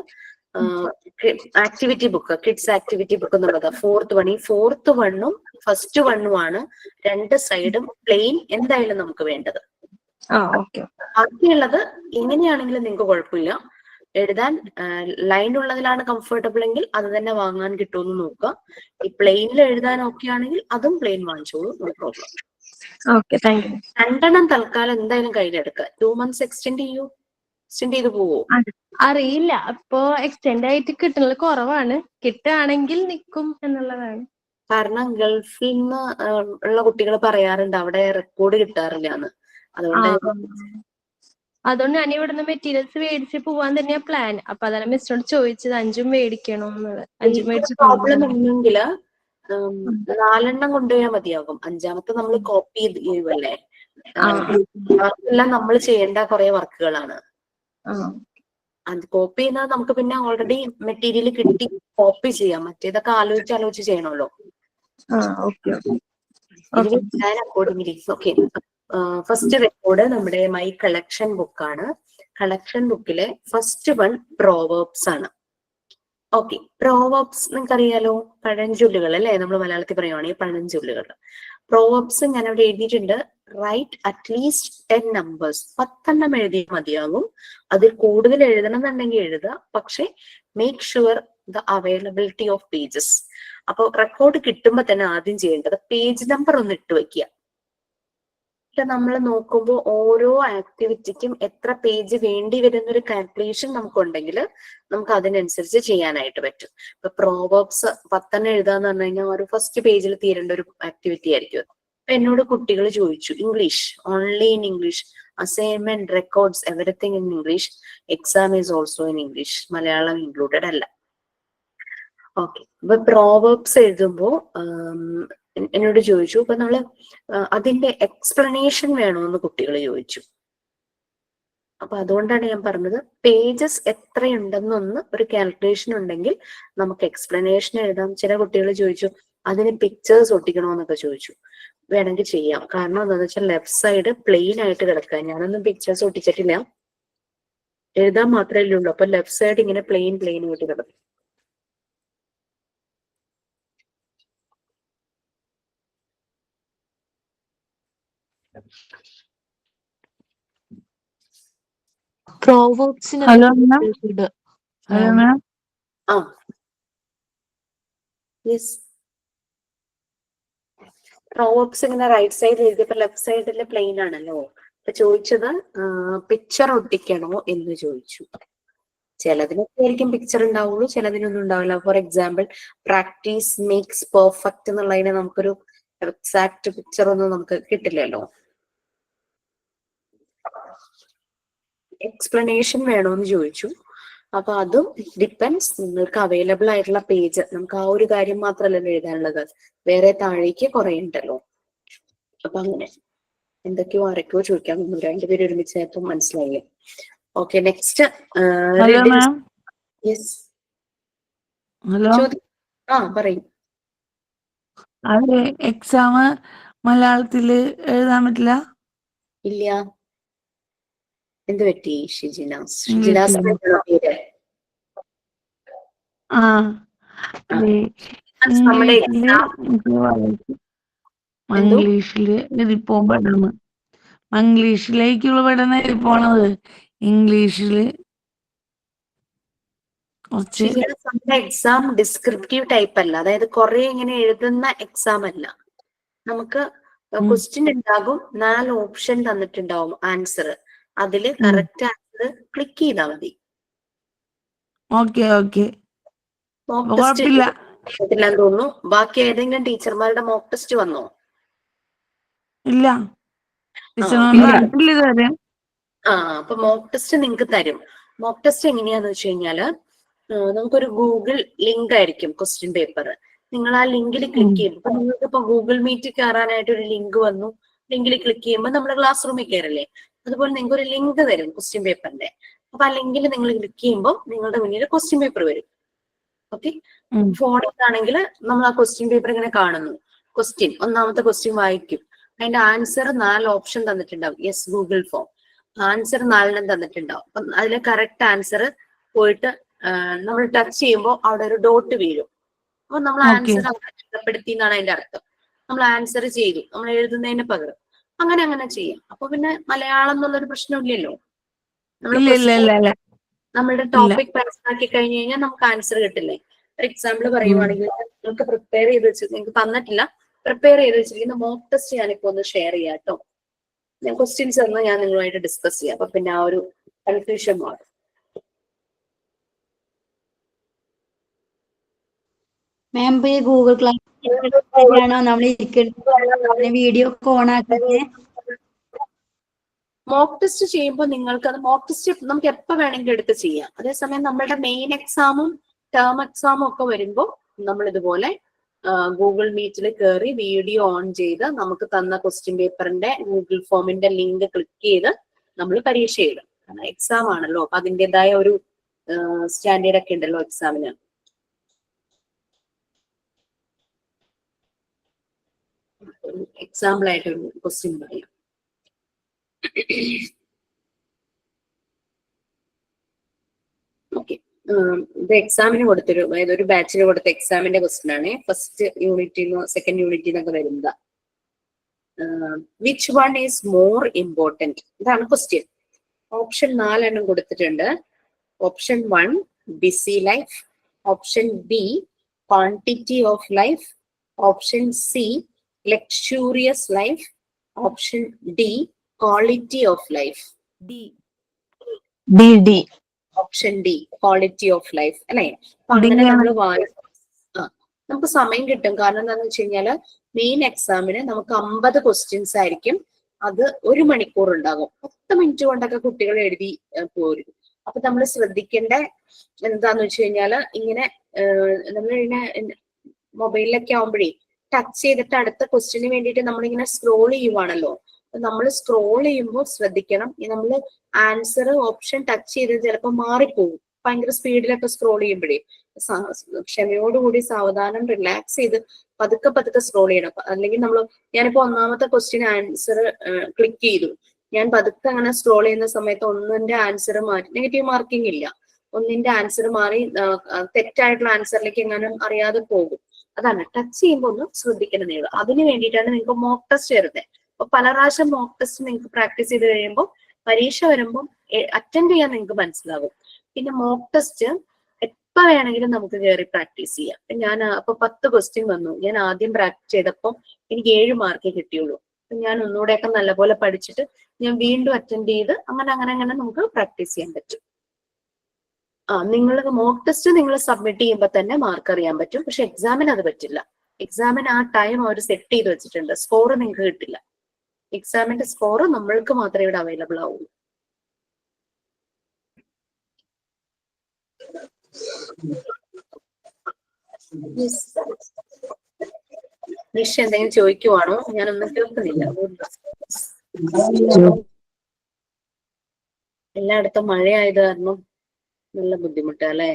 activity book, kids activity book എന്നുള്ളത് 4th വൺ. ഈ 4th വണ്ണും ഫസ്റ്റ് വണ്ണുമാണ് 2 സൈഡും പ്ലെയിൻ എന്തായാലും നമുക്ക് വേണ്ടത്. ബാക്കിയുള്ളത് എങ്ങനെയാണെങ്കിലും നിങ്ങൾക്ക് കുഴപ്പമില്ല. എഴുതാൻ ലൈൻ ഉള്ളതിലാണ് കംഫർട്ടബിൾ എങ്കിൽ അത് തന്നെ വാങ്ങാൻ കിട്ടുമെന്ന് നോക്കുക. ഈ പ്ലെയിനിൽ എഴുതാൻ ഓക്കെ ആണെങ്കിൽ അതും പ്ലെയിൻ വാങ്ങിച്ചോളൂ, നോ പ്രോബ്ലം. 2 തൽക്കാലം എന്തായാലും കയ്യിലെടുക്കുക. 2 മന്ത്സ് എക്സ്റ്റെൻഡ് ചെയ്ത് പോവോ? അറിയില്ല. അപ്പൊ എക്സ്റ്റെൻഡ് ആയിട്ട് കിട്ടുന്നത് കുറവാണ്. കിട്ടുകയാണെങ്കിൽ നിൽക്കും എന്നുള്ളതാണ്. കാരണം ഗൾഫിൽ നിന്ന് ഉള്ള കുട്ടികൾ പറയാറുണ്ട് അവിടെ റെക്കോർഡ് കിട്ടാറില്ല എന്ന്. അതുകൊണ്ട് അതുകൊണ്ട് ഞാൻ ഇവിടുന്ന് മെറ്റീരിയൽസ് മേടിച്ച് പോവാൻ തന്നെയാ പ്ലാൻ. അപ്പൊ അതാണ് മിസ്റ്ററോട് ചോദിച്ചത് 5 മേടിക്കണം എന്നുള്ളത്. 5 മേടിച്ച് പ്രോബ്ലം ഉണ്ടെങ്കിൽ 4 കൊണ്ടുപോയാൽ മതിയാകും. 5ാമത്തെ നമ്മൾ കോപ്പി ചെയ്യുമല്ലേ. എല്ലാം നമ്മൾ ചെയ്യേണ്ട കുറെ വർക്കുകളാണ്. അത് കോപ്പി ചെയ്യുന്നത് നമുക്ക് പിന്നെ ഓൾറെഡി മെറ്റീരിയൽ കിട്ടി കോപ്പി ചെയ്യാം. മറ്റേതൊക്കെ ആലോചിച്ച് ചെയ്യണമല്ലോ. Accordingly okay. ഫസ്റ്റ് റെക്കോർഡ് നമ്മുടെ മൈ കളക്ഷൻ ബുക്കാണ്. കളക്ഷൻ ബുക്കിലെ ഫസ്റ്റ് വൺ പ്രോവേർബ്സ് ആണ്. ഓക്കെ, പ്രോവേർബ്സ് നിങ്ങൾക്ക് അറിയാലോ, പഴഞ്ചൊല്ലുകൾ അല്ലെ, നമ്മൾ മലയാളത്തിൽ പറയുവാണെങ്കിൽ പഴഞ്ചൊല്ലുകൾ. പ്രോവേർബ്സ് ഞാൻ അവിടെ എഴുതിയിട്ടുണ്ട്. Right at least 10 numbers. 10 എഴുതിയാൽ മതിയാകും. അതിൽ കൂടുതൽ എഴുതണം എന്നുണ്ടെങ്കിൽ എഴുതുക, പക്ഷെ make sure the availability of pages. അപ്പൊ റെക്കോർഡ് കിട്ടുമ്പോൾ തന്നെ ആദ്യം ചെയ്യേണ്ടത് പേജ് നമ്പർ ഒന്ന് ഇട്ട് വെക്കുക. നമ്മൾ നോക്കുമ്പോൾ ഓരോ ആക്ടിവിറ്റിക്കും എത്ര പേജ് വേണ്ടി വരുന്ന ഒരു കാൽക്കുലേഷൻ നമുക്കുണ്ടെങ്കിൽ നമുക്ക് അതിനനുസരിച്ച് ചെയ്യാനായിട്ട് പറ്റും. ഇപ്പൊ പ്രോവേർബ്സ് 10 എഴുതാന്ന് പറഞ്ഞു കഴിഞ്ഞാൽ ഒരു ഫസ്റ്റ് പേജിൽ തീരേണ്ട ഒരു ആക്ടിവിറ്റി ആയിരിക്കും. അപ്പൊ എന്നോട് കുട്ടികൾ ചോദിച്ചു, English only in English, assignment, records, everything in English, exam is also in English, Malayalam included അല്ല. ഓക്കെ, അപ്പൊ പ്രോവേർബ്സ് എഴുതുമ്പോ എന്നോട് ചോദിച്ചു, അപ്പൊ നമ്മള് അതിന്റെ എക്സ്പ്ലനേഷൻ വേണോന്ന് കുട്ടികൾ ചോദിച്ചു. അപ്പൊ അതുകൊണ്ടാണ് ഞാൻ പറഞ്ഞത് പേജസ് എത്രയുണ്ടെന്നൊന്ന് ഒരു കാൽക്കുലേഷൻ ഉണ്ടെങ്കിൽ നമുക്ക് എക്സ്പ്ലനേഷൻ എഴുതാം. ചില കുട്ടികൾ ചോദിച്ചു അതിന് പിക്ചേഴ്സ് ഒട്ടിക്കണോന്നൊക്കെ ചോദിച്ചു. വേണമെങ്കിൽ ചെയ്യാം. കാരണം എന്താണെന്ന് വെച്ചാൽ ലെഫ്റ്റ് സൈഡ് പ്ലെയിൻ ആയിട്ട് കിടക്കുക. ഞാനൊന്നും പിക്ചേഴ്സ് ഒട്ടിച്ചിട്ടില്ല, എഴുതാൻ മാത്രമല്ലേ ഉള്ളൂ. അപ്പൊ ലെഫ്റ്റ് സൈഡ് ഇങ്ങനെ പ്ലെയിൻ ആയിട്ട് കിടക്കും. Hello ma'am. Hello ma'am. Proverbs ഇങ്ങനെ റൈറ്റ് സൈഡ് എഴുതിയപ്പോ ലെഫ്റ്റ് സൈഡിൽ പ്ലെയിൻ ആണല്ലോ. അപ്പൊ ചോദിച്ചത് പിക്ചർ ഒട്ടിക്കണോ എന്ന് ചോദിച്ചു. ചിലതിനൊക്കെ ആയിരിക്കും പിക്ചർ ഉണ്ടാവുള്ളൂ, ചിലതിനൊന്നും ഉണ്ടാവില്ല. For example practice makes perfect എന്നുള്ളതിന് നമുക്കൊരു എക്സാക്ട് പിക്ചർ ഒന്നും നമുക്ക് കിട്ടില്ലല്ലോ. എക്സ്പ്ലനേഷൻ വേണോന്ന് ചോദിച്ചു. അപ്പൊ അതും ഡിപ്പെൻസ്, നിങ്ങൾക്ക് അവൈലബിൾ ആയിട്ടുള്ള പേജ്. നമുക്ക് ആ ഒരു കാര്യം മാത്രമല്ലല്ലോ എഴുതാനുള്ളത്, വേറെ താഴേക്ക് കുറെ ഉണ്ടല്ലോ. അപ്പൊ അങ്ങനെ എന്തൊക്കെയോ ആരൊക്കെയോ ചോദിക്കാൻ വന്നു, 2 പേര് ഒരുമിച്ചായപ്പോ മനസ്സിലായില്ലേ. Okay, next. Hello ma'am. Yes, hello. പറയും. അതെ, എക്സാം മലയാളത്തില് എഴുതാൻ പറ്റില്ല? ഇല്ല. എന്ത് പറ്റി ഷിജിനാസ്? മംഗ്ലീഷില് എഴുതിപ്പോ പെട്ടെന്ന്, മംഗ്ലീഷിലേക്കുള്ള പെട്ടെന്ന് എഴുതി പോണത് ഇംഗ്ലീഷില് എക്സാം ഡിസ്ക്രിപ്റ്റീവ് ടൈപ്പ് അല്ല, അതായത് കുറെ ഇങ്ങനെ എഴുതുന്ന എക്സാം അല്ല. നമുക്ക് ക്വസ്റ്റ്യൻ ഉണ്ടാകും, 4 ഓപ്ഷൻ തന്നിട്ടുണ്ടാവും ആൻസർ. അതില് കറക്റ്റ് ആൻസർ ക്ലിക്ക് ചെയ്താൽ മതി. തോന്നുന്നു. ബാക്കി ഏതെങ്കിലും ടീച്ചർമാരുടെ മോക്ക് ടെസ്റ്റ് വന്നോ? ഇല്ല. അപ്പൊ മോക്ക് ടെസ്റ്റ് നിങ്ങൾക്ക് തരും. മോക്ക് ടെസ്റ്റ് എങ്ങനെയാന്ന് വെച്ച് കഴിഞ്ഞാല് നമുക്കൊരു ഗൂഗിൾ ലിങ്ക് ആയിരിക്കും ക്വസ്റ്റ്യൻ പേപ്പർ. നിങ്ങൾ ആ ലിങ്കിൽ ക്ലിക്ക് ചെയ്യും. ഇപ്പൊ നിങ്ങൾക്ക് ഇപ്പൊ ഗൂഗിൾ മീറ്റ് കയറാനായിട്ട് ഒരു ലിങ്ക് വന്നു, ലിങ്കിൽ ക്ലിക്ക് ചെയ്യുമ്പോൾ നമ്മുടെ ക്ലാസ് റൂമിൽ കയറല്ലേ, അതുപോലെ നിങ്ങൾക്ക് ഒരു ലിങ്ക് തരും ക്വസ്റ്റ്യൻ പേപ്പറിന്റെ. അപ്പൊ ആ ലിങ്കിൽ നിങ്ങൾ ക്ലിക്ക് ചെയ്യുമ്പോൾ നിങ്ങളുടെ മുന്നിൽ ക്വസ്റ്റ്യൻ പേപ്പർ വരും. ഓക്കെ, ഫോണിലാണെങ്കിൽ നമ്മൾ ആ ക്വസ്റ്റ്യൻ പേപ്പർ ഇങ്ങനെ കാണുന്നു. ക്വസ്റ്റ്യൻ, ഒന്നാമത്തെ ക്വസ്റ്റ്യൻ വായിക്കും. അതിന്റെ ആൻസർ 4 ഓപ്ഷൻ തന്നിട്ടുണ്ടാവും. Yes, Google form. ആൻസർ 4 തന്നിട്ടുണ്ടാവും. അപ്പം അതിലെ കറക്റ്റ് ആൻസർ പോയിട്ട് നമ്മൾ ടച്ച് ചെയ്യുമ്പോൾ അവിടെ ഒരു ഡോട്ട് വീഴും. അപ്പൊ നമ്മൾ ആൻസർ രേഖപ്പെടുത്തി എന്നാണ് അതിന്റെ അർത്ഥം. നമ്മൾ ആൻസർ ചെയ്തു, നമ്മൾ എഴുതുന്നതിന് പകരം അങ്ങനെ ചെയ്യാം. അപ്പൊ പിന്നെ മലയാളം എന്നുള്ളൊരു പ്രശ്നമില്ലല്ലോ. നമ്മളുടെ ടോപ്പിക് മനസ്സിലാക്കി കഴിഞ്ഞു കഴിഞ്ഞാൽ നമുക്ക് ആൻസർ കിട്ടില്ലേ. ഫോർ എക്സാമ്പിൾ പറയുവാണെങ്കിൽ നിങ്ങൾക്ക് പ്രിപ്പയർ ചെയ്ത് വെച്ച്, നിങ്ങൾക്ക് തന്നിട്ടില്ല, പ്രിപ്പയർ ചെയ്ത് വെച്ചിരിക്കുന്ന മോക്ക് ടെസ്റ്റ് ഞാനിപ്പോ ഒന്ന് ഷെയർ ചെയ്യാം കേട്ടോ. ഞാൻ ക്വസ്റ്റ്യൻസ് ഒന്ന് ഞാൻ നിങ്ങളുമായിട്ട് ഡിസ്കസ് ചെയ്യാം. അപ്പൊ പിന്നെ ആ ഒരു കൺഫ്യൂഷൻ മാറും. മാം ഇപ്പൊ ഈ ഗൂഗിൾ ക്ലാസ് ആണോ നമ്മൾ ഇരിക്കുന്നത് വീഡിയോ ഒക്കെ ഓൺ ആക്കിയിട്ട് മോക്ക് ടെസ്റ്റ് ചെയ്യുമ്പോൾ നിങ്ങൾക്ക് അത് മോക്ക് ടെസ്റ്റ് നമുക്ക് എപ്പോൾ വേണമെങ്കിലും എടുത്ത് ചെയ്യാം. അതേസമയം നമ്മളുടെ മെയിൻ എക്സാമും ടേം എക്സാമും ഒക്കെ വരുമ്പോൾ നമ്മൾ ഇതുപോലെ ഗൂഗിൾ മീറ്റിൽ കയറി വീഡിയോ ഓൺ ചെയ്ത് നമുക്ക് തന്ന ക്വസ്റ്റ്യൻ പേപ്പറിന്റെ ഗൂഗിൾ ഫോമിന്റെ ലിങ്ക് ക്ലിക്ക് ചെയ്ത് നമ്മൾ പരീക്ഷ എഴുതും. കാരണം എക്സാം ആണല്ലോ, അപ്പൊ അതിൻ്റെതായ ഒരു സ്റ്റാൻഡേർഡ് ഒക്കെ ഉണ്ടല്ലോ എക്സാമിന്. എക്സാമ്പിൾ ആയിട്ട് ഒരു ക്വസ്റ്റ്യൻ പറയാം. ഓക്കെ, ഇത് എക്സാമിന് കൊടുത്തൊരു, അതായത് ഒരു ബാച്ചിന് കൊടുത്ത എക്സാമിന്റെ ക്വസ്റ്റ്യൻ ആണ്. ഫസ്റ്റ് യൂണിറ്റിന്നോ സെക്കൻഡ് യൂണിറ്റിന്നൊക്കെ വരുന്നത്. Which one is more important, ഇതാണ് ക്വസ്റ്റ്യൻ. ഓപ്ഷൻ 4 കൊടുത്തിട്ടുണ്ട്. Option 1 BC life, option B quantity of life, option C luxurious life, option D quality of life. D option D quality of life അല്ലെ. അങ്ങനെ നമ്മൾ നമുക്ക് സമയം കിട്ടും. കാരണം എന്താണെന്ന് വെച്ച് കഴിഞ്ഞാല് മെയിൻ എക്സാമിന് നമുക്ക് 50 ക്വസ്റ്റ്യൻസ് ആയിരിക്കും. അത് 1 മണിക്കൂർ ഉണ്ടാകും. 10 മിനിറ്റ് കൊണ്ടൊക്കെ കുട്ടികൾ എഴുതി പോരും. അപ്പൊ നമ്മൾ ശ്രദ്ധിക്കേണ്ട എന്താന്ന് വെച്ച് കഴിഞ്ഞാല് ഇങ്ങനെ നമ്മളിങ്ങനെ മൊബൈലിലൊക്കെ ആവുമ്പോഴേ ടച്ച് ചെയ്തിട്ട് അടുത്ത ക്വസ്റ്റ്യന് വേണ്ടിയിട്ട് നമ്മളിങ്ങനെ സ്ക്രോൾ ചെയ്യുവാണല്ലോ. നമ്മൾ സ്ക്രോൾ ചെയ്യുമ്പോൾ ശ്രദ്ധിക്കണം, നമ്മൾ ആൻസർ ഓപ്ഷൻ ടച്ച് ചെയ്ത് ചിലപ്പോൾ മാറിപ്പോകും. ഭയങ്കര സ്പീഡിലൊക്കെ സ്ക്രോൾ ചെയ്യുമ്പോഴേ ക്ഷമയോടുകൂടി സാവധാനം റിലാക്സ് ചെയ്ത് പതുക്കെ പതുക്കെ സ്ക്രോൾ ചെയ്യണം. അല്ലെങ്കിൽ ഞാനിപ്പോ ഒന്നാമത്തെ ക്വസ്റ്റ്യൻ ആൻസർ ക്ലിക്ക് ചെയ്തു, ഞാൻ പതുക്കെ അങ്ങനെ സ്ക്രോൾ ചെയ്യുന്ന സമയത്ത് ഒന്നിന്റെ ആൻസർ മാറി, നെഗറ്റീവ് മാർക്കിംഗ് ഇല്ല, ഒന്നിന്റെ ആൻസർ മാറി തെറ്റായിട്ടുള്ള ആൻസറിലേക്ക് എങ്ങാനും അറിയാതെ പോകും. അതാണ് ടച്ച് ചെയ്യുമ്പോൾ ഒന്ന് ശ്രദ്ധിക്കണം നിങ്ങൾ. അതിന് വേണ്ടിയിട്ടാണ് നിങ്ങൾക്ക് മോക്ക് ടെസ്റ്റ് വരുന്നത്. അപ്പൊ പല പ്രാവശ്യം മോക്ക് ടെസ്റ്റ് നിങ്ങൾക്ക് പ്രാക്ടീസ് ചെയ്ത് കഴിയുമ്പോൾ പരീക്ഷ വരുമ്പോൾ അറ്റൻഡ് ചെയ്യാൻ നിങ്ങൾക്ക് മനസ്സിലാകും. പിന്നെ മോക്ക് ടെസ്റ്റ് എപ്പോ വേണമെങ്കിലും നമുക്ക് കയറി പ്രാക്ടീസ് ചെയ്യാം. ഞാൻ അപ്പൊ 10 ക്വസ്റ്റ്യൻ വന്നു, ഞാൻ ആദ്യം പ്രാക്ടീസ് ചെയ്തപ്പോൾ എനിക്ക് 7 മാർക്ക് കിട്ടിയുള്ളൂ. അപ്പൊ ഞാൻ ഒന്നുകൂടെയൊക്കെ നല്ലപോലെ പഠിച്ചിട്ട് ഞാൻ വീണ്ടും അറ്റൻഡ് ചെയ്ത് അങ്ങനെ നമുക്ക് പ്രാക്ടീസ് ചെയ്യാൻ പറ്റും. നിങ്ങൾ മോക്ക് ടെസ്റ്റ് നിങ്ങൾ സബ്മിറ്റ് ചെയ്യുമ്പോൾ തന്നെ മാർക്ക് അറിയാൻ പറ്റും. പക്ഷെ എക്സാമിന് അത് പറ്റില്ല. എക്സാമിന് ആ ടൈം അവർ സെറ്റ് ചെയ്ത് വെച്ചിട്ടുണ്ട്. സ്കോർ നിങ്ങൾക്ക് കിട്ടില്ല. എക്സാമിന്റെ സ്കോർ നമ്മൾക്ക് മാത്രമേ ഇവിടെ അവൈലബിൾ ആവുള്ളൂ. നിഷ എന്തെങ്കിലും ചോദിക്കുവാണോ? ഞാനൊന്നും കേൾക്കുന്നില്ല. എല്ലായിടത്തും മഴയായത് കാരണം നല്ല ബുദ്ധിമുട്ടാ അല്ലേ?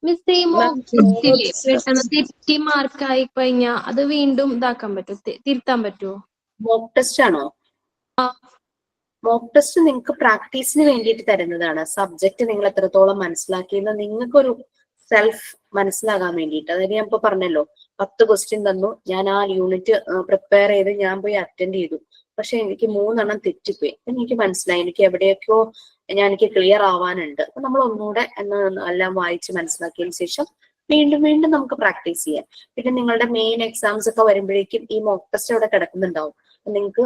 മിസ് ഈ മോക്ക് ടെസ്റ്റില് പെട്ടെന്ന് തെറ്റി മാർക്ക് ആയി കഴിഞ്ഞാ അത് വീണ്ടും ഇതാക്കാൻ പറ്റുമോ, തിരുത്താൻ പറ്റുമോ? മോക്ക് ടെസ്റ്റ് ആണോ? മോക്ക് ടെസ്റ്റ് നിങ്ങൾക്ക് പ്രാക്ടീസിന് വേണ്ടിയിട്ട് തരുന്നതാണ്. സബ്ജക്ട് നിങ്ങൾ എത്രത്തോളം മനസ്സിലാക്കിയെന്ന് നിങ്ങൾക്കൊരു സെൽഫ് മനസ്സിലാകാൻ വേണ്ടിയിട്ട്. അതായത് ഞാൻ ഇപ്പൊ പറഞ്ഞല്ലോ 10 ക്വസ്റ്റ്യൻ തന്നു, ഞാൻ ആ യൂണിറ്റ് പ്രിപ്പയർ ചെയ്ത് ഞാൻ പോയി അറ്റൻഡ് ചെയ്തു. പക്ഷെ എനിക്ക് 3 എണ്ണം തെറ്റിപ്പോയി. എനിക്ക് മനസ്സിലായി എനിക്ക് എവിടെയൊക്കെയോ എനിക്ക് ക്ലിയർ ആവാനുണ്ട്. അപ്പൊ നമ്മൾ ഒന്നുകൂടെ എല്ലാം വായിച്ച് മനസ്സിലാക്കിയതിനു ശേഷം വീണ്ടും നമുക്ക് പ്രാക്ടീസ് ചെയ്യാം. പിന്നെ നിങ്ങളുടെ മെയിൻ എക്സാംസ് ഒക്കെ വരുമ്പോഴേക്കും ഈ മോക്ക് ടെസ്റ്റ് അവിടെ കിടക്കുന്നുണ്ടാവും. നിങ്ങൾക്ക്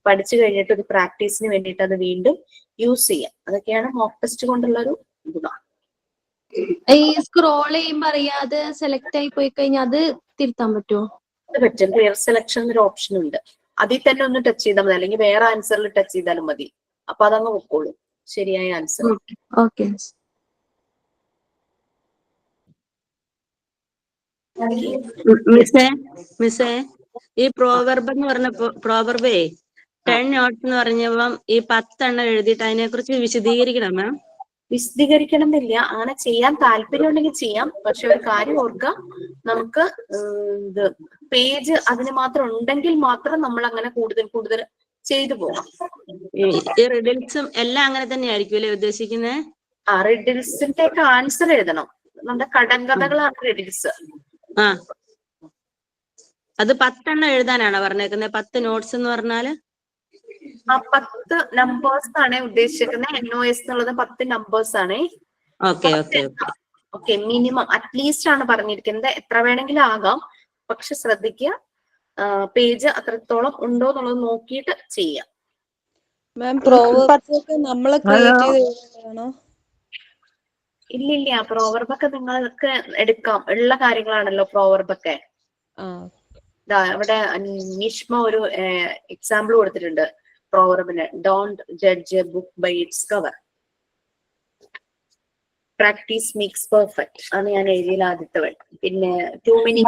പഠിച്ചു കഴിഞ്ഞിട്ട് ഒരു പ്രാക്ടീസിന് വേണ്ടിയിട്ട് അത് വീണ്ടും യൂസ് ചെയ്യാം. അതൊക്കെയാണ് മോക്ക് ടെസ്റ്റ് കൊണ്ടുള്ള ഒരു ഗുണം. ഈ സ്ക്രോൾ ചെയ്യുമ്പോ അറിയാതെ സെലക്ട് ആയി പോയി കഴിഞ്ഞാൽ അത് തിരുത്താൻ പറ്റുമോ? അത് പറ്റും. ക്ലിയർ സെലക്ഷൻ എന്നൊരു ഓപ്ഷൻ ഉണ്ട്. അതിൽ തന്നെ ഒന്ന് ടച്ച് ചെയ്താൽ മതി, അല്ലെങ്കിൽ വേറെ ആൻസറിൽ ടച്ച് ചെയ്താലും മതി. അപ്പൊ അതങ്ങ് പൊക്കോളൂ ശരിയായ ആൻസർ. ഓക്കെ. മിസ്സേ ഈ പ്രോവർബ് എന്ന് പറഞ്ഞ പ്രോവർബേ 10 നോട്ട്സ് എന്ന് പറഞ്ഞപ്പം ഈ 10 എണ്ണം എഴുതിയിട്ട് അതിനെ കുറിച്ച് വിശദീകരിക്കണം മാം. വിശദീകരിക്കണം എന്നില്ല, അങ്ങനെ ചെയ്യാൻ താല്പര്യം ഉണ്ടെങ്കിൽ ചെയ്യാം. പക്ഷെ ഒരു കാര്യം ഓർക്കുക, നമുക്ക് ഇത് പേജ് അതിന് മാത്രം ഉണ്ടെങ്കിൽ മാത്രം നമ്മൾ അങ്ങനെ കൂടുതൽ ചെയ്തു പോകാം. ഈ റിഡിൽസും എല്ലാം അങ്ങനെ തന്നെ ആയിരിക്കും അല്ലേ ഉദ്ദേശിക്കുന്നത്? റിഡിൽസിന്റെ ഒക്കെ ആൻസർ എഴുതണം. നമ്മുടെ കടങ്കഥകളാണ് റിഡിൽസ്. അത് 10 എണ്ണം എഴുതാനാണോ പറഞ്ഞേക്കുന്നത്? 10 നോട്ട്സ് എന്ന് പറഞ്ഞാല് 10 നമ്പേഴ്സ് ആണ് ഉദ്ദേശിക്കുന്നത്. NOS എന്നുള്ളത് 10 നമ്പേഴ്സ് ആണ്. ഓക്കെ, മിനിമം അറ്റ്ലീസ്റ്റ് ആണ് പറഞ്ഞിരിക്കുന്നത്. എത്ര വേണമെങ്കിലും ആകാം, പക്ഷെ ശ്രദ്ധിക്കുക പേജ് അത്രത്തോളം ഉണ്ടോ എന്നുള്ളത് നോക്കിയിട്ട് ചെയ്യാം. ഇല്ലില്ല, പ്രോവർബൊക്കെ നിങ്ങൾക്ക് എടുക്കാം, ഉള്ള കാര്യങ്ങളാണല്ലോ പ്രോവർബൊക്കെ. അവിടെ നിഷ്മ ഒരു എക്സാമ്പിൾ കൊടുത്തിട്ടുണ്ട് പ്രോവർബിന്. Don't judge a book by its cover, practice makes perfect ആണ് ഞാൻ എഴുതിയ ആദ്യത്തെ വൺ. പിന്നെ ടു മെനി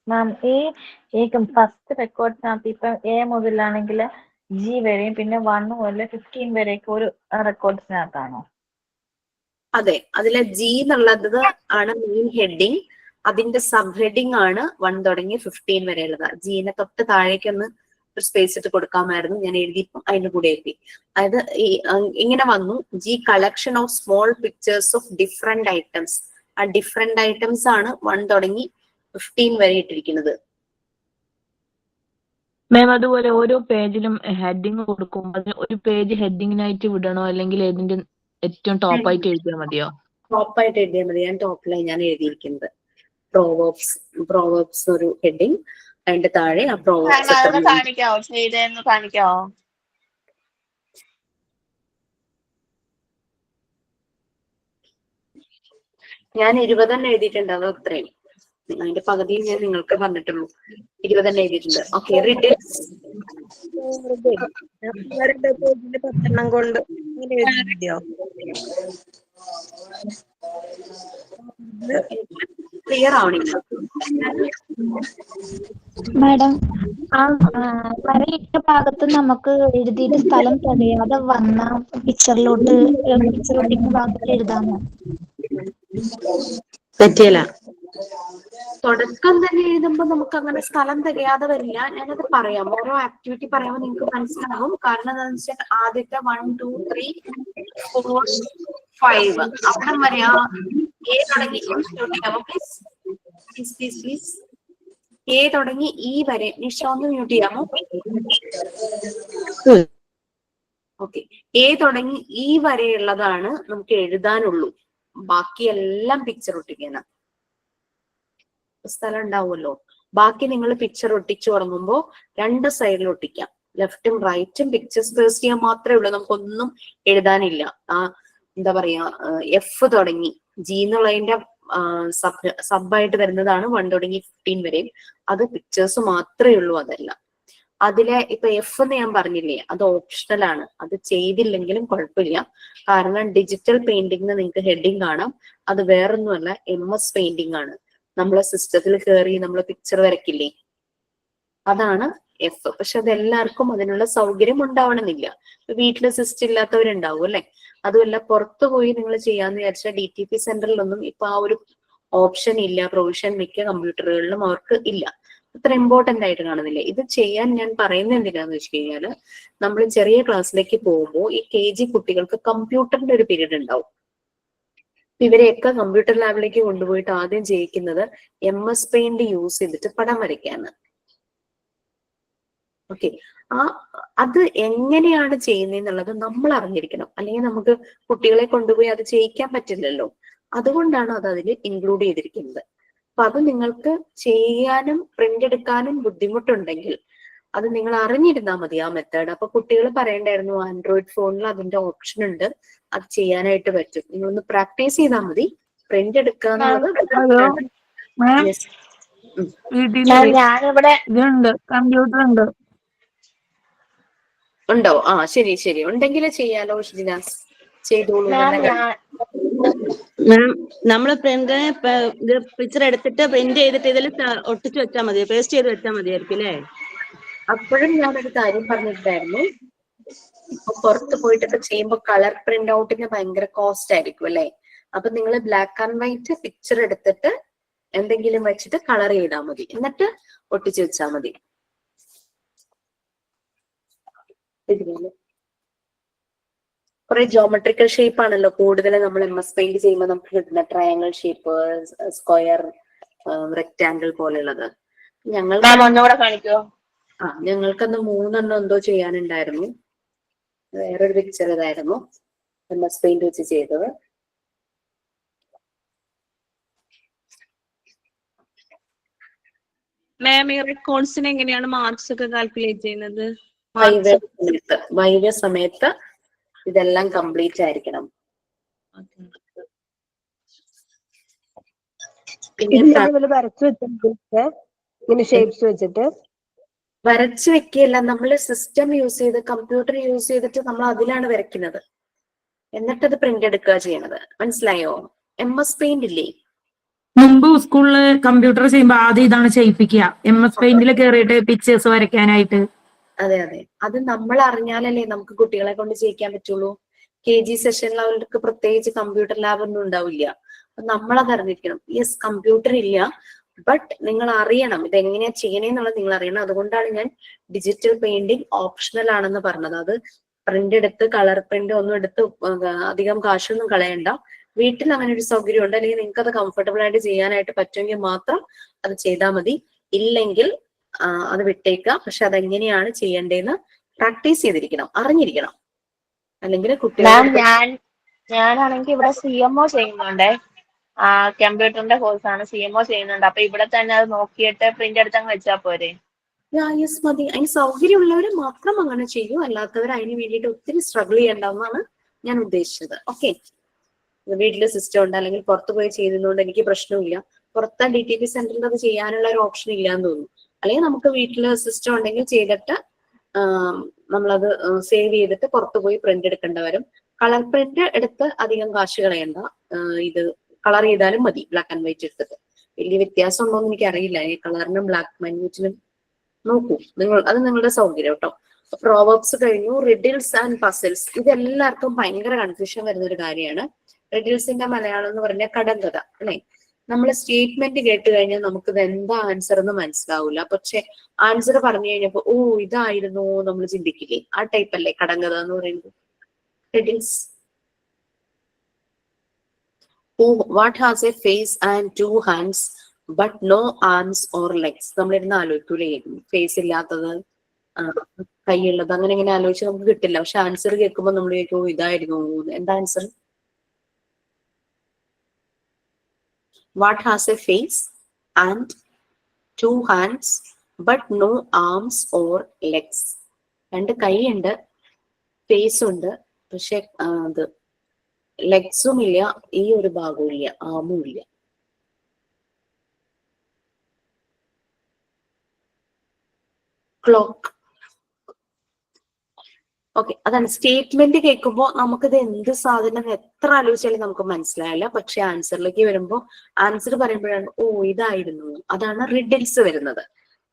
മാം ഈ ഫസ്റ്റ് റെക്കോർഡ്സിനകത്ത് ഇപ്പൊ എ മുതലാണെങ്കിൽ ജി വരെയും പിന്നെ 1 മുതൽ 15 വരെയൊക്കെ ഒരു റെക്കോർഡ്സിനകത്താണോ? അതെ, അതിലെ ജി എന്നുള്ളത് ആണ് മെയിൻ ഹെഡിങ്. അതിന്റെ സബ് ഹെഡിങ് ആണ് 1 തുടങ്ങി 15 വരെയുള്ളത്. ജീനെ തൊട്ട് താഴേക്കൊന്ന് ഒരു സ്പേസ് ഇട്ട് കൊടുക്കാമായിരുന്നു, ഞാൻ എഴുതിയപ്പോൾ അതിന്റെ കൂടെ എഴുതി. അതായത് ഇങ്ങനെ വന്നു, G collection of small pictures of different items. ആ ഡിഫറെന്റ് ഐറ്റംസ് ആണ് 1 തുടങ്ങി 15 വരെ ഇട്ടിരിക്കുന്നത്. മാം അതുപോലെ ഓരോ പേജിലും ഹെഡിങ് കൊടുക്കുമ്പോൾ ഒരു പേജ് ഹെഡിങ്ങിനായിട്ട് വിടണോ, അല്ലെങ്കിൽ ഏതിന്റെ ഏറ്റവും ടോപ്പായിട്ട് എഴുതിയാൽ മതിയോ? ടോപ്പായിട്ട് എഴുതിയാൽ മതി. ഞാൻ ടോപ്പിലായി ഞാൻ എഴുതിയിരിക്കുന്നത് പ്രോവേർബ്സ് ഒരു ഹെഡിങ്, അതിന്റെ താഴെ ആ പ്രോവേർബ്സ്. കാണിക്കാവോ? ചെയ്തെന്ന് കാണിക്കാവോ? ഞാൻ 20 എഴുതിയിട്ടുണ്ട്, അത് അത്രയും. അതിന്റെ പകുതിയും ഞാൻ നിങ്ങൾക്ക് പറഞ്ഞിട്ടുള്ളൂ. 20 എഴുതിയിട്ടുണ്ട്. ഓക്കെ, റിഡിൽസ് 10 കൊണ്ട് ക്ലിയർ ആവണില്ല മാഡം. ആ വരയിട്ട ഭാഗത്ത് നമുക്ക് എഴുതിയിട്ട് സ്ഥലം തികയാതെ വന്ന പിക്ചറിലോട്ട് ഭാഗത്ത് എഴുതാമോ? പറ്റിയല്ല. തുടക്കം തന്നെ എഴുതുമ്പോൾ നമുക്ക് അങ്ങനെ സ്ഥലം തികയാതെ വരില്ല. ഞാനത് പറയാം, ഓരോ ആക്ടിവിറ്റി പറയുമ്പോൾ നിങ്ങൾക്ക് മനസ്സിലാകും. കാരണം എന്താണെന്ന് വെച്ചാൽ ആദ്യത്തെ 1, 2, 3, 4, 5 അവിടെ വരെ എ തുടങ്ങി പ്ലീസ് എ തുടങ്ങി ഇ വരെ. നിഷ ഒന്ന് മ്യൂട്ട് ചെയ്യാമോ? ഓക്കെ, എ തുടങ്ങി ഇ വരെയുള്ളതാണ് നമുക്ക് എഴുതാനുള്ളൂ. ബാക്കിയെല്ലാം പിക്ചർ ഒട്ടിക്കാനാ. സ്ഥലം ഉണ്ടാവുമല്ലോ. ബാക്കി നിങ്ങൾ പിക്ചർ ഒട്ടിച്ചു തുടങ്ങുമ്പോൾ 2 സൈഡിൽ ഒട്ടിക്കാം, ലെഫ്റ്റും റൈറ്റും. പിക്ചേഴ്സ് പേസ്റ്റ് ചെയ്യാൻ മാത്രമേ ഉള്ളൂ, നമുക്കൊന്നും എഴുതാനില്ല. എന്താ പറയാ, എഫ് തുടങ്ങി ജി എന്നുള്ളതിന്റെ സബായിട്ട് വരുന്നതാണ് 1 തുടങ്ങി 15 വരെയും. അത് പിക്ചേഴ്സ് മാത്രമേ ഉള്ളൂ. അതല്ല, അതിലെ ഇപ്പൊ എഫ് എന്ന് ഞാൻ പറഞ്ഞില്ലേ, അത് ഓപ്ഷണൽ ആണ്. അത് ചെയ്തില്ലെങ്കിലും കുഴപ്പമില്ല. കാരണം ഡിജിറ്റൽ പെയിന്റിംഗിന് നിങ്ങൾക്ക് ഹെഡിങ് കാണാം. അത് വേറൊന്നുമല്ല, MS പെയിന്റിംഗ് ആണ്. നമ്മളെ സിസ്റ്റത്തിൽ കയറി നമ്മൾ പിക്ചർ വരയ്ക്കില്ലേ, അതാണ് എഫ്. പക്ഷെ അത് എല്ലാവർക്കും അതിനുള്ള സൗകര്യം ഉണ്ടാവണമെന്നില്ല. വീട്ടില് സിസ്റ്റം ഇല്ലാത്തവരുണ്ടാവും അല്ലെ. അതുമല്ല, പുറത്തു പോയി നിങ്ങൾ ചെയ്യാന്ന് വിചാരിച്ചാൽ DTP സെന്ററിലൊന്നും ഇപ്പൊ ആ ഒരു ഓപ്ഷൻ ഇല്ല. പ്രൊവിഷൻ മിക്ക കമ്പ്യൂട്ടറുകളിലും അവർക്ക് ഇല്ല. അത്ര ഇമ്പോർട്ടന്റ് ആയിട്ട് കാണുന്നില്ല. ഇത് ചെയ്യാൻ ഞാൻ പറയുന്നത് എന്തിനാന്ന് വെച്ച് കഴിഞ്ഞാല്, നമ്മൾ ചെറിയ ക്ലാസ്സിലേക്ക് പോകുമ്പോൾ ഈ KG കുട്ടികൾക്ക് കമ്പ്യൂട്ടറിന്റെ ഒരു പീരീഡ് ഉണ്ടാവും. ഇവരെയൊക്കെ കമ്പ്യൂട്ടർ ലാബിലേക്ക് കൊണ്ടുപോയിട്ട് ആദ്യം ചെയ്യിക്കുന്നത് MS പെയിന്റ് യൂസ് ചെയ്തിട്ട് പടം വരയ്ക്കാണ്. ഓക്കെ, അത് എങ്ങനെയാണ് ചെയ്യുന്നതെന്നുള്ളത് നമ്മൾ അറിഞ്ഞിരിക്കണം. അല്ലെങ്കിൽ നമുക്ക് കുട്ടികളെ കൊണ്ടുപോയി അത് ചെയ്യിക്കാൻ പറ്റില്ലല്ലോ. അതുകൊണ്ടാണ് അത് അതിൽ ഇൻക്ലൂഡ് ചെയ്തിരിക്കുന്നത്. അപ്പൊ അത് നിങ്ങൾക്ക് ചെയ്യാനും പ്രിന്റ് എടുക്കാനും ബുദ്ധിമുട്ടുണ്ടെങ്കിൽ അത് നിങ്ങൾ അറിഞ്ഞിരുന്നാൽ മതി ആ മെത്തേഡ്. അപ്പൊ കുട്ടികൾ പറയണ്ടായിരുന്നു ആൻഡ്രോയിഡ് ഫോണിൽ അതിന്റെ ഓപ്ഷൻ ഉണ്ട്, അത് ചെയ്യാനായിട്ട് പറ്റും. നിങ്ങളൊന്ന് പ്രാക്ടീസ് ചെയ്താൽ മതി. പ്രിന്റ് എടുക്കുക എന്നുള്ളത് ഞാനിവിടെ ഇതുണ്ട്, കമ്പ്യൂട്ടർ ഉണ്ട്. ഉണ്ടോ? ശരി ശരി, ഉണ്ടെങ്കിൽ ചെയ്യാലോ ഷിജിനാസ്, ചെയ്തോളൂ. മാം നമ്മള് പ്രിന്റിന് പിക്ചർ എടുത്തിട്ട് പ്രിന്റ് ചെയ്തിട്ട് ഇതിൽ ഒട്ടിച്ചു വെച്ചാൽ മതി, പേസ്റ്റ് ചെയ്ത് വെച്ചാൽ മതിയായിരിക്കും അല്ലേ? അപ്പോഴും ഞാനൊരു കാര്യം പറഞ്ഞിട്ടുണ്ടായിരുന്നു, ഇപ്പൊ പുറത്ത് പോയിട്ടൊക്കെ ചെയ്യുമ്പോൾ കളർ പ്രിന്റ് ഔട്ടിന് ഭയങ്കര കോസ്റ്റ് ആയിരിക്കും അല്ലെ. അപ്പൊ നിങ്ങൾ ബ്ലാക്ക് ആൻഡ് വൈറ്റ് പിക്ചർ എടുത്തിട്ട് എന്തെങ്കിലും വെച്ചിട്ട് കളർ ചെയ്താൽ മതി, എന്നിട്ട് ഒട്ടിച്ചു വെച്ചാൽ മതി. കുറെ ജോമെട്രിക്കൽ ഷേപ്പ് ആണല്ലോ കൂടുതൽ നമ്മൾ MS പെയിന്റ് ചെയ്യുമ്പോൾ നമുക്ക് കിട്ടുന്ന. ട്രയാങ്കിൾ ഷേപ്പ്, സ്ക്വയർ, റെക്റ്റാങ്കിൾ പോലെയുള്ളത്. ഞങ്ങൾക്കന്ന് 3 എണ്ണം എന്തോ ചെയ്യാനുണ്ടായിരുന്നു. വേറൊരു പിക്ചർ ഇതായിരുന്നു MS പെയിന്റ് വെച്ച് ചെയ്തത്. മാം ഈ റെക്കോർഡ്സിന് എങ്ങനെയാണ് മാർക്സ് ഒക്കെ കാൽക്കുലേറ്റ് ചെയ്യുന്നത്? വൈവ സമയത്ത് ഇതെല്ലാം കംപ്ലീറ്റ് ആയിരിക്കണം. പിന്നെ ഇത് നമ്മൾ വരച്ചു വെച്ചിട്ട് ഇങ്ങനെ ഷേപ്സ് വെച്ചിട്ട് വരച്ചു വെക്കുകയല്ല, നമ്മൾ സിസ്റ്റം യൂസ് ചെയ്ത് കമ്പ്യൂട്ടർ യൂസ് ചെയ്തിട്ട് നമ്മൾ അതിലാണ് വരയ്ക്കുന്നത്. എന്നിട്ടത് പ്രിന്റ് എടുക്കുക ചെയ്യണത്. മനസ്സിലായോ? MS Paint ഇല്ലേ? മുമ്പ് സ്കൂളില് കമ്പ്യൂട്ടർ ചെയ്യുമ്പോ ആദ്യം ഇതാണ് ചെയ്യിപ്പിക്കുക, MS Paintൽ കയറിയിട്ട് പിക്ചേഴ്സ് വരയ്ക്കാനായിട്ട്. അതെ അതെ, അത് നമ്മൾ അറിഞ്ഞാലല്ലേ നമുക്ക് കുട്ടികളെ കൊണ്ട് ചെയ്യിക്കാൻ പറ്റുള്ളൂ. KG സെഷനിൽ അവർക്ക് പ്രത്യേകിച്ച് കമ്പ്യൂട്ടർ ലാബ് ഒന്നും ഉണ്ടാവില്ല. നമ്മളത് അറിഞ്ഞിരിക്കണം. യെസ്, കമ്പ്യൂട്ടർ ഇല്ല, ബട്ട് നിങ്ങൾ അറിയണം ഇത് എങ്ങനെയാ ചെയ്യണേന്നുള്ളത് നിങ്ങൾ അറിയണം. അതുകൊണ്ടാണ് ഞാൻ ഡിജിറ്റൽ പെയിന്റിംഗ് ഓപ്ഷണൽ ആണെന്ന് പറഞ്ഞത്. അത് പ്രിന്റ് എടുത്ത് കളർ പ്രിന്റ് ഒന്നും എടുത്ത് അധികം കാശൊന്നും കളയണ്ട. വീട്ടിൽ അങ്ങനെ ഒരു സൗകര്യം ഉണ്ട്, അല്ലെങ്കിൽ നിങ്ങൾക്ക് അത് കംഫർട്ടബിൾ ആയിട്ട് ചെയ്യാനായിട്ട് പറ്റുമെങ്കിൽ മാത്രം അത് ചെയ്താൽ മതി. ഇല്ലെങ്കിൽ അത് വിട്ടേക്കാം. പക്ഷെ അതെങ്ങനെയാണ് ചെയ്യേണ്ടതെന്ന് പ്രാക്ടീസ് ചെയ്തിരിക്കണം, അറിഞ്ഞിരിക്കണം. അല്ലെങ്കിൽ കുട്ടികൾ ഞാനാണെങ്കിൽ ഇവിടെ CMO ചെയ്യുന്നുണ്ടേ. കമ്പ്യൂട്ടറിന്റെ കോഴ്സാണ്, CMO ചെയ്യുന്നുണ്ട്. അപ്പൊ ഇവിടെ തന്നെ അത് നോക്കിയിട്ട് പ്രിന്റ് എടുത്തങ്ങ് വെച്ചാൽ പോരെ? യെസ്, മതി. അതിന് സൗകര്യമുള്ളവർ മാത്രം അങ്ങനെ ചെയ്യൂ, അല്ലാത്തവർ അതിന് വേണ്ടിയിട്ട് ഒത്തിരി സ്ട്രഗിൾ ചെയ്യണ്ടെന്നാണ് ഞാൻ ഉദ്ദേശിച്ചത്. ഓക്കെ, വീട്ടില് സിസ്റ്റം ഉണ്ട്, അല്ലെങ്കിൽ പുറത്ത് പോയി ചെയ്യുന്നതുകൊണ്ട് എനിക്ക് പ്രശ്നമില്ല. പുറത്തെ DTP സെന്ററിൽ അത് ചെയ്യാനുള്ള ഒരു ഓപ്ഷൻ ഇല്ലാന്ന് തോന്നുന്നു. അല്ലെങ്കിൽ നമുക്ക് വീട്ടില് സിസ്റ്റം ഉണ്ടെങ്കിൽ ചെയ്തിട്ട് നമ്മളത് സേവ് ചെയ്തിട്ട് പുറത്ത് പോയി പ്രിന്റ് എടുക്കേണ്ട വരും. കളർ പ്രിന്റ് എടുത്ത് അധികം കാശ് കളയണ്ട. ഇത് കളർ ചെയ്താലും മതി, ബ്ലാക്ക് ആൻഡ് വൈറ്റ് എടുത്തിട്ട്. വലിയ വ്യത്യാസം ഉണ്ടോന്ന് എനിക്ക് അറിയില്ല. ഈ കളറിനും ബ്ലാക്ക് ആൻഡ് വൈറ്റിനും നോക്കൂ നിങ്ങൾ, അത് നിങ്ങളുടെ സൗകര്യം കേട്ടോ. പ്രോവർബ്സ് കഴിഞ്ഞു. റിഡിൽസ് ആൻഡ് പസിൽസ്, ഇതെല്ലാവർക്കും ഭയങ്കര കൺഫ്യൂഷൻ വരുന്ന ഒരു കാര്യമാണ്. റിഡിൽസിന്റെ മലയാളം എന്ന് പറഞ്ഞാൽ കടങ്കഥ അല്ലെ. നമ്മൾ സ്റ്റേറ്റ്മെന്റ് കേട്ട് കഴിഞ്ഞാൽ നമുക്കിത് എന്താ ആൻസർ എന്ന് മനസ്സിലാവില്ല. പക്ഷെ ആൻസർ പറഞ്ഞു കഴിഞ്ഞപ്പോ ഓ ഇതായിരുന്നു നമ്മൾ ചിന്തിക്കില്ലേ, ആ ടൈപ്പ് അല്ലേ കടങ്കഥ എന്ന് പറയുന്നത്. Riddles. What has a face and 2 hands but no arms or legs. നമ്മളിരുന്ന് ആലോചിക്കൂലേ, ഫേസ് ഇല്ലാത്തത് കൈയുള്ളത്, അങ്ങനെ ഇങ്ങനെ ആലോചിച്ച് നമുക്ക് കിട്ടില്ല. പക്ഷെ ആൻസർ കേൾക്കുമ്പോൾ നമ്മൾ ചോദിക്കും ഇതായിരുന്നു. എന്താ answer? What has a face and 2 hands but no arms or legs. 2 കൈയുണ്ട്, ഫേസ് ഉണ്ട്, പക്ഷെ അത് ലെഗ്സും ഇല്ല, ഈ ഒരു ഭാഗവും ഇല്ല, ആമും ഇല്ല. ക്ലോക്ക്. ഓക്കെ, അതാണ് സ്റ്റേറ്റ്മെന്റ് കേൾക്കുമ്പോൾ നമുക്കിത് എന്ത് സാധനം എത്ര ആലോചിച്ചാലും നമുക്ക് മനസ്സിലായില്ല. പക്ഷെ ആൻസറിലേക്ക് വരുമ്പോൾ ആൻസർ പറയുമ്പോഴാണ് ഓ ഇതായിരുന്നു. അതാണ് റിഡിൽസ് വരുന്നത്.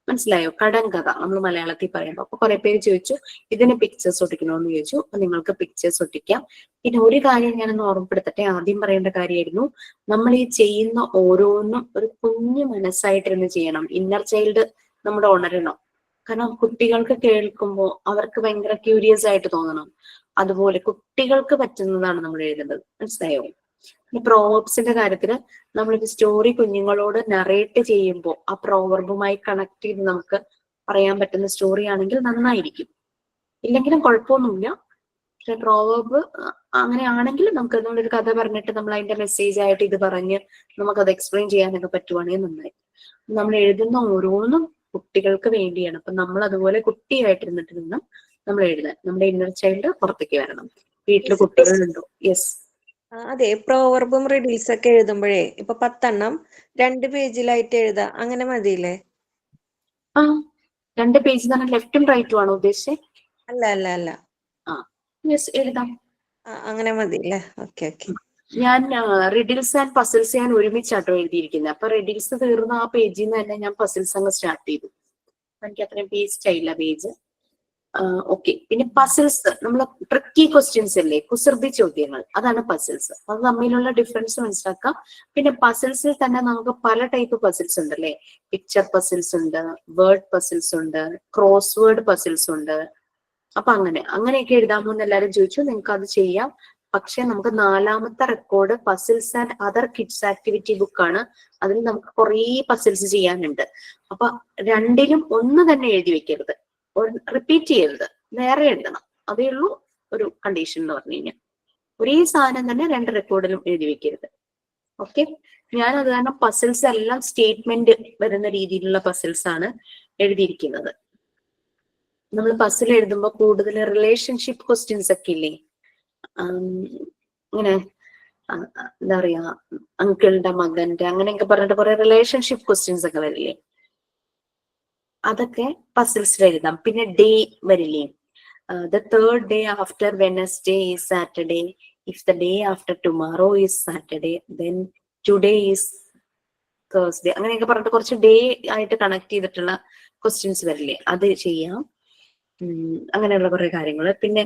മനസ്സിലായോ? കടങ്കഥ നമ്മൾ മലയാളത്തിൽ പറയുമ്പോൾ. അപ്പൊ കുറെ പേര് ചോദിച്ചു ഇതിന് പിക്ചേഴ്സ് ഒട്ടിക്കണമെന്ന് ചോദിച്ചു. അപ്പൊ നിങ്ങൾക്ക് പിക്ചേഴ്സ് ഒട്ടിക്കാം. പിന്നെ ഒരു കാര്യം ഞാനൊന്ന് ഓർമ്മപ്പെടുത്തട്ടെ. ആദ്യം പറയേണ്ട കാര്യമായിരുന്നു, നമ്മൾ ഈ ചെയ്യുന്ന ഓരോന്നും ഒരു കുഞ്ഞു മനസ്സായിട്ടിരുന്ന് ചെയ്യണം. ഇന്നർ ചൈൽഡ് നമ്മുടെ ഉണരണം. കാരണം കുട്ടികൾക്ക് കേൾക്കുമ്പോൾ അവർക്ക് ഭയങ്കര ക്യൂരിയസ് ആയിട്ട് തോന്നണം. അതുപോലെ കുട്ടികൾക്ക് പറ്റുന്നതാണ് നമ്മൾ എഴുതേണ്ടത്. മനസ്സിലായോ? ഈ പ്രോവർബ്സിന്റെ കാര്യത്തില് നമ്മളൊരു സ്റ്റോറി കുഞ്ഞുങ്ങളോട് നറേറ്റ് ചെയ്യുമ്പോൾ ആ പ്രോവർബുമായി കണക്ട് ചെയ്ത് നമുക്ക് പറയാൻ പറ്റുന്ന സ്റ്റോറി ആണെങ്കിൽ നന്നായിരിക്കും. ഇല്ലെങ്കിലും കുഴപ്പമൊന്നുമില്ല. പക്ഷെ പ്രോവർബ് അങ്ങനെ ആണെങ്കിൽ നമുക്ക് നമ്മളൊരു കഥ പറഞ്ഞിട്ട് നമ്മൾ അതിന്റെ മെസ്സേജ് ആയിട്ട് ഇത് പറഞ്ഞ് നമുക്കത് എക്സ്പ്ലെയിൻ ചെയ്യാനൊക്കെ പറ്റുവാണെങ്കിൽ നന്നായി. നമ്മൾ എഴുതുന്ന ഓരോന്നും കുട്ടികൾക്ക് വേണ്ടിയാണ്. അപ്പൊ നമ്മൾ അതുപോലെ കുട്ടിയായിട്ടിരുന്നിട്ട് നിന്ന് നമ്മൾ എഴുതാൻ, നമ്മുടെ ഇന്നർ ചൈൽഡ് പുറത്തേക്ക് വരണം. വീട്ടില് കുട്ടികളുണ്ടോ? യെസ്. അതെ, പ്രോവർബും റിഡിൽസ് ഒക്കെ എഴുതുമ്പോഴേ ഇപ്പൊ 10 2 പേജിലായിട്ട് എഴുതാ, അങ്ങനെ മതിയില്ലേ? 2 പേജ് തന്നെ ലെഫ്റ്റും റൈറ്റും ആണോ ഉദ്ദേശിച്ചത്? അല്ല അല്ല അല്ല. യെസ്, എഴുതാം. അങ്ങനെ മതിയില്ലേ? Okay okay. ഞാൻ റിഡിൽസ് ആൻഡ് പസിൽസ് ഞാൻ ഒരുമിച്ചാട്ടോ എഴുതിയിരിക്കുന്നത്. അപ്പൊ റിഡിൽസ് തീർന്ന ആ പേജിൽ നിന്ന് തന്നെ ഞാൻ പസിൽസ് അങ്ങ് സ്റ്റാർട്ട് ചെയ്തു. എനിക്ക് അത്രയും പേസ്റ്റ് ആയില്ല പേജ്. ഓക്കെ, പിന്നെ പസിൽസ് നമ്മൾ ട്രിക്കി ക്വസ്റ്റ്യൻസ് അല്ലേ, കുസൃതി ചോദ്യങ്ങൾ, അതാണ് പസിൽസ്. അത് തമ്മിലുള്ള ഡിഫറൻസ് മനസ്സിലാക്കാം. പിന്നെ പസിൽസിൽ തന്നെ നമുക്ക് പല ടൈപ്പ് പസിൽസ് ഉണ്ട് അല്ലേ. പിക്ചർ പസിൽസ് ഉണ്ട്, വേർഡ് പസിൽസ് ഉണ്ട്, ക്രോസ് വേർഡ് പസിൽസ് ഉണ്ട്. അപ്പൊ അങ്ങനെയൊക്കെ എഴുതാമോ എന്ന് എല്ലാവരും ചോദിച്ചു. നിങ്ങൾക്ക് അത് ചെയ്യാം. പക്ഷെ നമുക്ക് 4ാമത്തെ record puzzles and other kids activity ബുക്കാണ്. അതിൽ നമുക്ക് കുറേ പസിൽസ് ചെയ്യാനുണ്ട്. അപ്പൊ 2ലും ഒന്ന് തന്നെ എഴുതി വെക്കരുത്, റിപ്പീറ്റ് ചെയ്യരുത്, വേറെ എഴുതണം. അതേ ഉള്ളൂ ഒരു കണ്ടീഷൻ എന്ന് പറഞ്ഞു കഴിഞ്ഞാൽ. ഒരേ സാധനം തന്നെ 2 റെക്കോർഡിലും എഴുതി വെക്കരുത്. ഓക്കെ, ഞാൻ അത് കാരണം പസിൽസ് എല്ലാം സ്റ്റേറ്റ്മെന്റ് വരുന്ന രീതിയിലുള്ള പസിൽസ് ആണ് എഴുതിയിരിക്കുന്നത്. നമ്മൾ പസിൽ എഴുതുമ്പോൾ കൂടുതൽ റിലേഷൻഷിപ്പ് ക്വസ്റ്റ്യൻസ് ഒക്കെ ഇല്ലേ, ഇങ്ങനെ എന്താ പറയാ അങ്കിളിന്റെ മകന്റെ അങ്ങനെയൊക്കെ പറഞ്ഞിട്ട് കുറെ റിലേഷൻഷിപ്പ് ക്വസ്റ്റ്യൻസ് ഒക്കെ വരില്ലേ, അതൊക്കെ പസിൽസിൽ എഴുതാം. പിന്നെ ഡേ വരില്ലേ, the third day after Wednesday is Saturday. If the day after tomorrow is Saturday, then today is Thursday. അങ്ങനെയൊക്കെ പറഞ്ഞിട്ട് കുറച്ച് ഡേ ആയിട്ട് കണക്ട് ചെയ്തിട്ടുള്ള ക്വസ്റ്റ്യൻസ് വരില്ലേ, അത് ചെയ്യാം. അങ്ങനെയുള്ള കുറെ കാര്യങ്ങൾ. പിന്നെ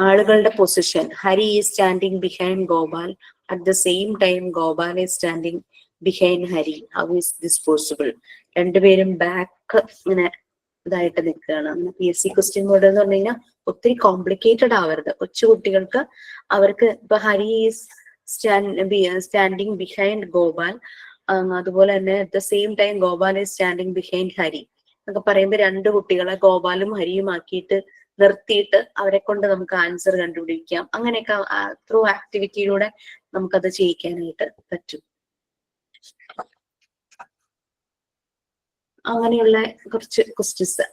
ആളുകളുടെ position, Hari is standing behind Gopal, at the same time Gopal is standing behind Hari, how is this possible? രണ്ടുപേരും ബാക്ക് ഇങ്ങനെ ഇതായിട്ട് നിൽക്കുകയാണ്. PSC ക്വസ്റ്റ്യൻ മോഡ് എന്ന് പറഞ്ഞു കഴിഞ്ഞാൽ ഒത്തിരി കോംപ്ലിക്കേറ്റഡ് ആവരുത്. കൊച്ചു കുട്ടികൾക്ക് അവർക്ക് ഇപ്പൊ Hari is standing behind Gopal, അതുപോലെ തന്നെ at the same time Gopal is standing behind Hari എന്നൊക്കെ പറയുമ്പോൾ രണ്ട് കുട്ടികളെ ഗോപാലും ഹരിയും ആക്കിയിട്ട് നിർത്തിയിട്ട് അവരെ കൊണ്ട് നമുക്ക് ആൻസർ കണ്ടുപിടിക്കാം. അങ്ങനെയൊക്കെ ത്രൂ ആക്ടിവിറ്റിയിലൂടെ നമുക്കത് ചെയ്യിക്കാനായിട്ട് പറ്റും. അങ്ങനെയുള്ള കുറച്ച് ക്വസ്റ്റ്യൻസ്.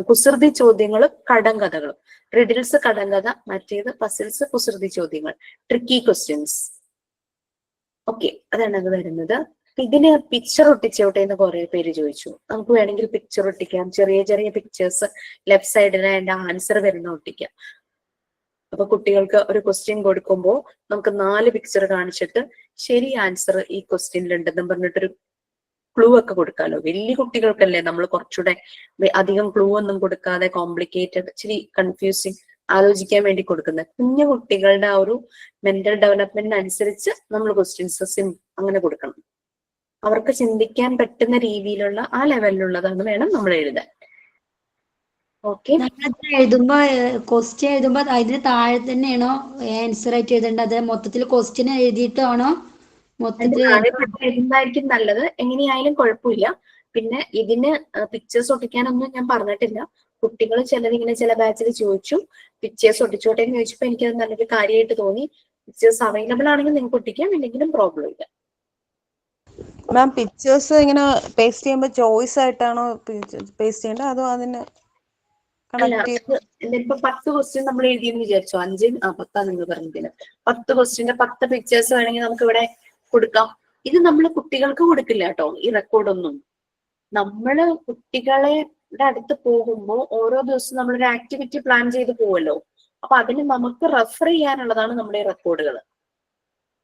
കുസൃതി ചോദ്യങ്ങളും കടങ്കഥകളും. റിഡിൽസ് കടങ്കഥ, മറ്റേത് പസിൽസ് കുസൃതി ചോദ്യങ്ങൾ, ട്രിക്കി ക്വസ്റ്റ്യൻസ്. ഓക്കെ, അതാണ് അത് വരുന്നത്. ഇതിന് പിക്ചർ ഒട്ടിച്ചോട്ടെ എന്ന് കുറെ പേര് ചോദിച്ചു. നമുക്ക് വേണമെങ്കിൽ പിക്ചർ ഒട്ടിക്കാം, ചെറിയ ചെറിയ പിക്ചേഴ്സ് ലെഫ്റ്റ് സൈഡിൽ അതിന്റെ ആൻസർ വരുന്ന ഒട്ടിക്കാം. അപ്പൊ കുട്ടികൾക്ക് ഒരു ക്വസ്റ്റ്യൻ കൊടുക്കുമ്പോൾ നമുക്ക് 4 പിക്ചർ കാണിച്ചിട്ട് ശരി ആൻസർ ഈ ക്വസ്റ്റ്യനിൽ ഉണ്ടെന്നും പറഞ്ഞിട്ടൊരു ക്ലൂ ഒക്കെ കൊടുക്കാലോ. വലിയ കുട്ടികൾക്കല്ലേ നമ്മൾ കുറച്ചുകൂടെ അധികം ക്ലൂ ഒന്നും കൊടുക്കാതെ കോംപ്ലിക്കേറ്റഡ്, ഇച്ചിരി കൺഫ്യൂസിങ് ആലോചിക്കാൻ വേണ്ടി കൊടുക്കുന്നത്. കുഞ്ഞു കുട്ടികളുടെ ആ ഒരു മെന്റൽ ഡെവലപ്മെന്റിന് അനുസരിച്ച് നമ്മൾ ക്വസ്റ്റ്യൻസ് അങ്ങനെ കൊടുക്കണം. അവർക്ക് ചിന്തിക്കാൻ പറ്റുന്ന രീതിയിലുള്ള ആ ലെവലിലുള്ളതാണ് വേണം നമ്മൾ എഴുതാൻ. ഓക്കെ, എഴുതുമ്പോ ക്വസ്റ്റ്യൻ എഴുതുമ്പോ അതിന് താഴെ തന്നെയാണോ ആൻസർ ആയിട്ട് എഴുതേണ്ടത്? മൊത്തത്തിൽ ക്വസ്റ്റ്യൻ എഴുതിയിട്ടാണോ മൊത്തത്തിൽ എന്തായിരിക്കും നല്ലത്? എങ്ങനെയായാലും കുഴപ്പമില്ല. പിന്നെ ഇതിന് പിക്ചേഴ്സ് ഒട്ടിക്കാനൊന്നും ഞാൻ പറഞ്ഞിട്ടില്ല. കുട്ടികൾ ചിലരിങ്ങനെ ചില ബാച്ചിൽ ചോദിച്ചു പിക്ചേഴ്സ് ഒട്ടിച്ചോട്ടെ എന്ന് ചോദിച്ചപ്പോ എനിക്കത് നല്ലൊരു കാര്യമായിട്ട് തോന്നി. പിക്ചേഴ്സ് അവൈലബിൾ ആണെങ്കിൽ നിങ്ങൾക്ക് ഒട്ടിക്കാം, ഇല്ലെങ്കിലും പ്രോബ്ലം ഇല്ല. മാം പിക്ചേഴ്സ് ഇങ്ങനെ പേസ്റ്റ് ചെയ്യുമ്പോൾ ചോയ്സ് ആയിട്ടാണോ പേസ്റ്റ് ചെയ്യേണ്ടത്, അതോ അതിന് അല്ല, ഇപ്പൊ 10 ക്വസ്റ്റ്യൻ നമ്മൾ എഴുതിയെന്ന് വിചാരിച്ചോ, 5 10 നിങ്ങൾ പറഞ്ഞതിന് 10 ക്വസ്റ്റ്യന്റെ 10 പിക്ചേഴ്സ് വേണമെങ്കിൽ നമുക്ക് ഇവിടെ കൊടുക്കാം. ഇത് നമ്മൾ കുട്ടികൾക്ക് കൊടുക്കില്ല കേട്ടോ, ഈ റെക്കോർഡൊന്നും. നമ്മള് കുട്ടികളെ അടുത്ത് പോകുമ്പോൾ ഓരോ ദിവസവും നമ്മളൊരു ആക്ടിവിറ്റി പ്ലാൻ ചെയ്ത് പോവല്ലോ, അപ്പൊ അതിന് നമുക്ക് റെഫർ ചെയ്യാനുള്ളതാണ് നമ്മുടെ ഈ റെക്കോർഡുകൾ.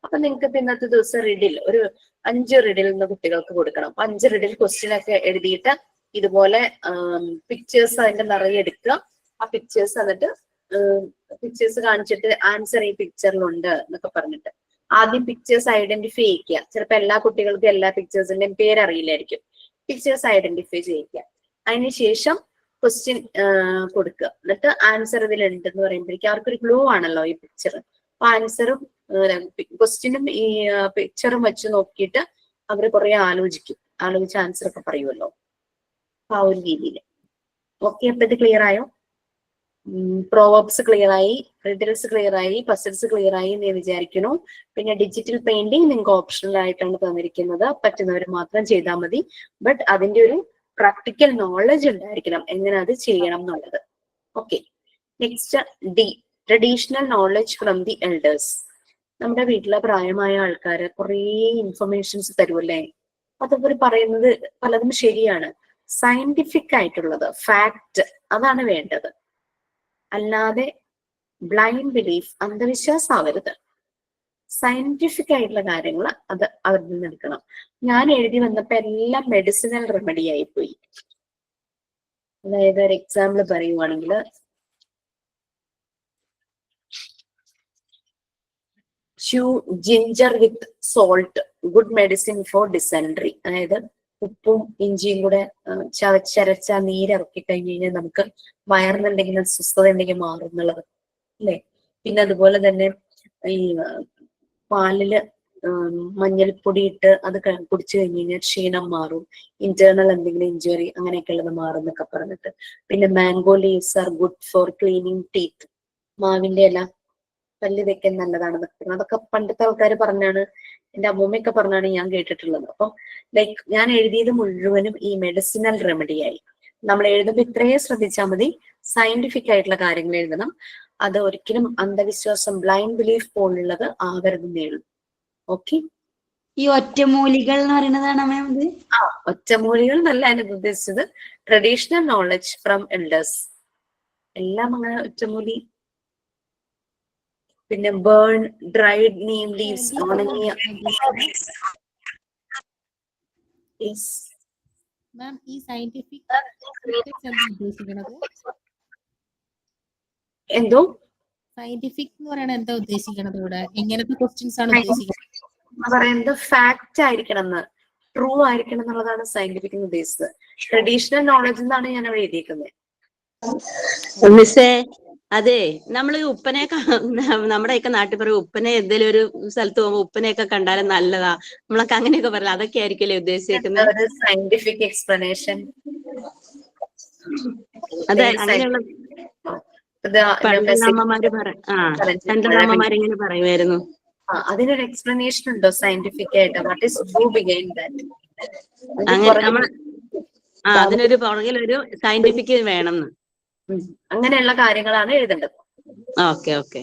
അപ്പൊ നിങ്ങൾക്ക് ഇന്നത്തെ ദിവസം റിഡിൽ ഒരു 5 റിഡിൽ നിന്ന് കുട്ടികൾക്ക് കൊടുക്കണം. അപ്പൊ 5 റിഡിൽ ക്വസ്റ്റ്യൻ ഒക്കെ എഴുതിയിട്ട് ഇതുപോലെ പിക്ചേഴ്സ് അതിന്റെ നിറയെ എടുക്കുക. ആ പിക്ചേഴ്സ് എന്നിട്ട് പിക്ചേഴ്സ് കാണിച്ചിട്ട് ആൻസർ ഈ പിക്ചറിലുണ്ട് എന്നൊക്കെ പറഞ്ഞിട്ട് ആദ്യം പിക്ചേഴ്സ് ഐഡന്റിഫൈ ചെയ്യിക്കുക. ചിലപ്പോൾ എല്ലാ കുട്ടികൾക്കും എല്ലാ പിക്ചേഴ്സിന്റെയും പേര് അറിയില്ലായിരിക്കും. പിക്ചേഴ്സ് ഐഡന്റിഫൈ ചെയ്യിക്കുക. അതിനുശേഷം ക്വസ്റ്റ്യൻ കൊടുക്കുക. എന്നിട്ട് ആൻസർ ഇതിലുണ്ടെന്ന് പറയുമ്പോഴേക്കും അവർക്കൊരു ക്ലൂ ആണല്ലോ ഈ പിക്ചർ. അപ്പൊ ആൻസറും ക്വസ്റ്റ്യനും ഈ പിക്ചറും വെച്ച് നോക്കിയിട്ട് അവർ കുറെ ആലോചിച്ച് ആൻസർ ഒക്കെ പറയുമല്ലോ. അപ്പൊ ആ ഒരു രീതിയിൽ. ഓക്കെ, അപ്പൊ ഇത് ക്ലിയർ ആയോ? പ്രോവർബ്സ് ക്ലിയർ ആയി, റിഡിൽസ് ക്ലിയർ ആയി, പസിൽസ് ക്ലിയർ ആയി എന്ന് വിചാരിക്കുന്നു. പിന്നെ ഡിജിറ്റൽ പെയിന്റിംഗ് നിങ്ങൾക്ക് ഓപ്ഷണൽ ആയിട്ടാണ് തന്നിരിക്കുന്നത്, പറ്റുന്നവർ മാത്രം ചെയ്താൽ മതി. ബട്ട് അതിന്റെ ഒരു പ്രാക്ടിക്കൽ നോളജ് ഉണ്ടായിരിക്കണം എങ്ങനെ അത് ചെയ്യണം എന്നുള്ളത്. Okay, next D, traditional knowledge from the elders. നമ്മുടെ വീട്ടിലെ പ്രായമായ ആൾക്കാര് കുറേ ഇൻഫർമേഷൻസ് തരുമല്ലേ, അതവർ പറയുന്നത് പലതും ശരിയാണ്. സയന്റിഫിക് ആയിട്ടുള്ളത്, ഫാക്ട്, അതാണ് വേണ്ടത്. അല്ലാതെ ബ്ലൈൻഡ് ബിലീഫ്, അന്ധവിശ്വാസം ആവരുത്. സയന്റിഫിക് ആയിട്ടുള്ള കാര്യങ്ങൾ അത് അവരിൽ നിന്ന് എടുക്കണം. ഞാൻ എഴുതി വന്നപ്പോ എല്ലാം മെഡിസിനൽ റെമഡി ആയിപ്പോയി. അതായത് ഒരു എക്സാമ്പിൾ പറയുവാണെങ്കിൽ ജിഞ്ചർ വിത്ത് salt, good medicine four dysentery. അതായത് ഉപ്പും ഇഞ്ചിയും കൂടെ ചവച്ചരച്ച നീരിറക്കി കഴിഞ്ഞ് കഴിഞ്ഞാൽ നമുക്ക് വയറിനുണ്ടെങ്കിൽ അസ്വസ്ഥത ഉണ്ടെങ്കിൽ മാറും എന്നുള്ളത് അല്ലേ. പിന്നെ അതുപോലെ തന്നെ ഈ പാലില് മഞ്ഞൾപ്പൊടി ഇട്ട് അത് കുടിച്ചു കഴിഞ്ഞ് കഴിഞ്ഞാൽ ക്ഷീണം മാറും, ഇന്റേണൽ എന്തെങ്കിലും ഇഞ്ചുറി അങ്ങനെയൊക്കെ ഉള്ളത് മാറും എന്നൊക്കെ പറഞ്ഞിട്ട്. പിന്നെ mango leaves are good for cleaning teeth. മാവിന്റെ ഇല പല്ല് വെക്കാൻ നല്ലതാണെന്ന് പറഞ്ഞത് അതൊക്കെ പണ്ടത്തെ ആൾക്കാർ പറഞ്ഞാണ്, എന്റെ അമ്മൂമ്മയൊക്കെ പറഞ്ഞാണ് ഞാൻ കേട്ടിട്ടുള്ളത്. അപ്പം ലൈക്ക് ഞാൻ എഴുതിയത് മുഴുവനും ഈ മെഡിസിനൽ റെമഡി ആയി. നമ്മൾ എഴുതുമ്പോൾ ഇത്രയും ശ്രദ്ധിച്ചാൽ മതി, സയന്റിഫിക് ആയിട്ടുള്ള കാര്യങ്ങൾ എഴുതണം. അത് ഒരിക്കലും അന്ധവിശ്വാസം ബ്ലൈൻഡ് ബിലീഫ് പോലുള്ളത് ആവരുതെന്നേ ഉള്ളൂ. ഓക്കെ, ഈ ഒറ്റമൂലികൾ എന്ന് പറയുന്നതാണ് മാം ഇത്? ആ ഒറ്റമൂലികൾ എന്നല്ല അതിന് ഉദ്ദേശിച്ചത്, ട്രഡീഷണൽ നോളജ് ഫ്രം എൽഡേഴ്സ് എല്ലാം അങ്ങനെ ഒറ്റമൂലി. പിന്നെ ബേൺ ഡ്രൈഡ് നീം ലീവ്സ്, ഉണങ്ങിയ മാം ഈ സയന്റിഫിക് ഉദ്ദേശിക്കുന്നത് എന്തോ സയന്റിഫിക് എന്ന് പറയണത് എന്താ ഉദ്ദേശിക്കണത് ഇവിടെ? എങ്ങനത്തെ ക്വസ്റ്റ്യൻസ് ആണ് ഉദ്ദേശിക്കുന്നത്? പറയുന്നത് ഫാക്റ്റ് ആയിരിക്കണം എന്ന്, ട്രൂ ആയിരിക്കണം എന്നുള്ളതാണ് സയന്റിഫിക് എന്ന് ഉദ്ദേശിച്ചത്. ട്രഡീഷണൽ നോളജ് എന്നാണ് ഞാൻ അവിടെ എഴുതിയിരിക്കുന്നത്. മിസ്സേ അതെ, നമ്മൾ ഈ ഉപ്പനെയൊക്കെ നമ്മുടെയൊക്കെ നാട്ടിൽ പറയും ഉപ്പനെ എന്തെങ്കിലും ഒരു സ്ഥലത്ത് പോകുമ്പോ ഉപ്പനെയൊക്കെ കണ്ടാലും നല്ലതാ, നമ്മളൊക്കെ അങ്ങനെയൊക്കെ പറയില്ല, അതൊക്കെ ആയിരിക്കല്ലേ ഉദ്ദേശിക്കുന്നത്? Scientific explanation. അതെ, അങ്ങനെയുള്ള പണ്ടുള്ള അമ്മമാര് പണ്ടുള്ള അമ്മമാരിങ്ങനെ പറയുമായിരുന്നു. അതിനൊരു എക്സ്പ്ലനേഷൻ ഉണ്ടോ സയന്റിഫിക് ആയിട്ട്? What is true behind that? അങ്ങനെ നമ്മൾ അതിനൊരു പുറകിലൊരു സയന്റിഫിക് വേണം. അങ്ങനെയുള്ള കാര്യങ്ങളാണ് എഴുതേണ്ടത്. Okay okay.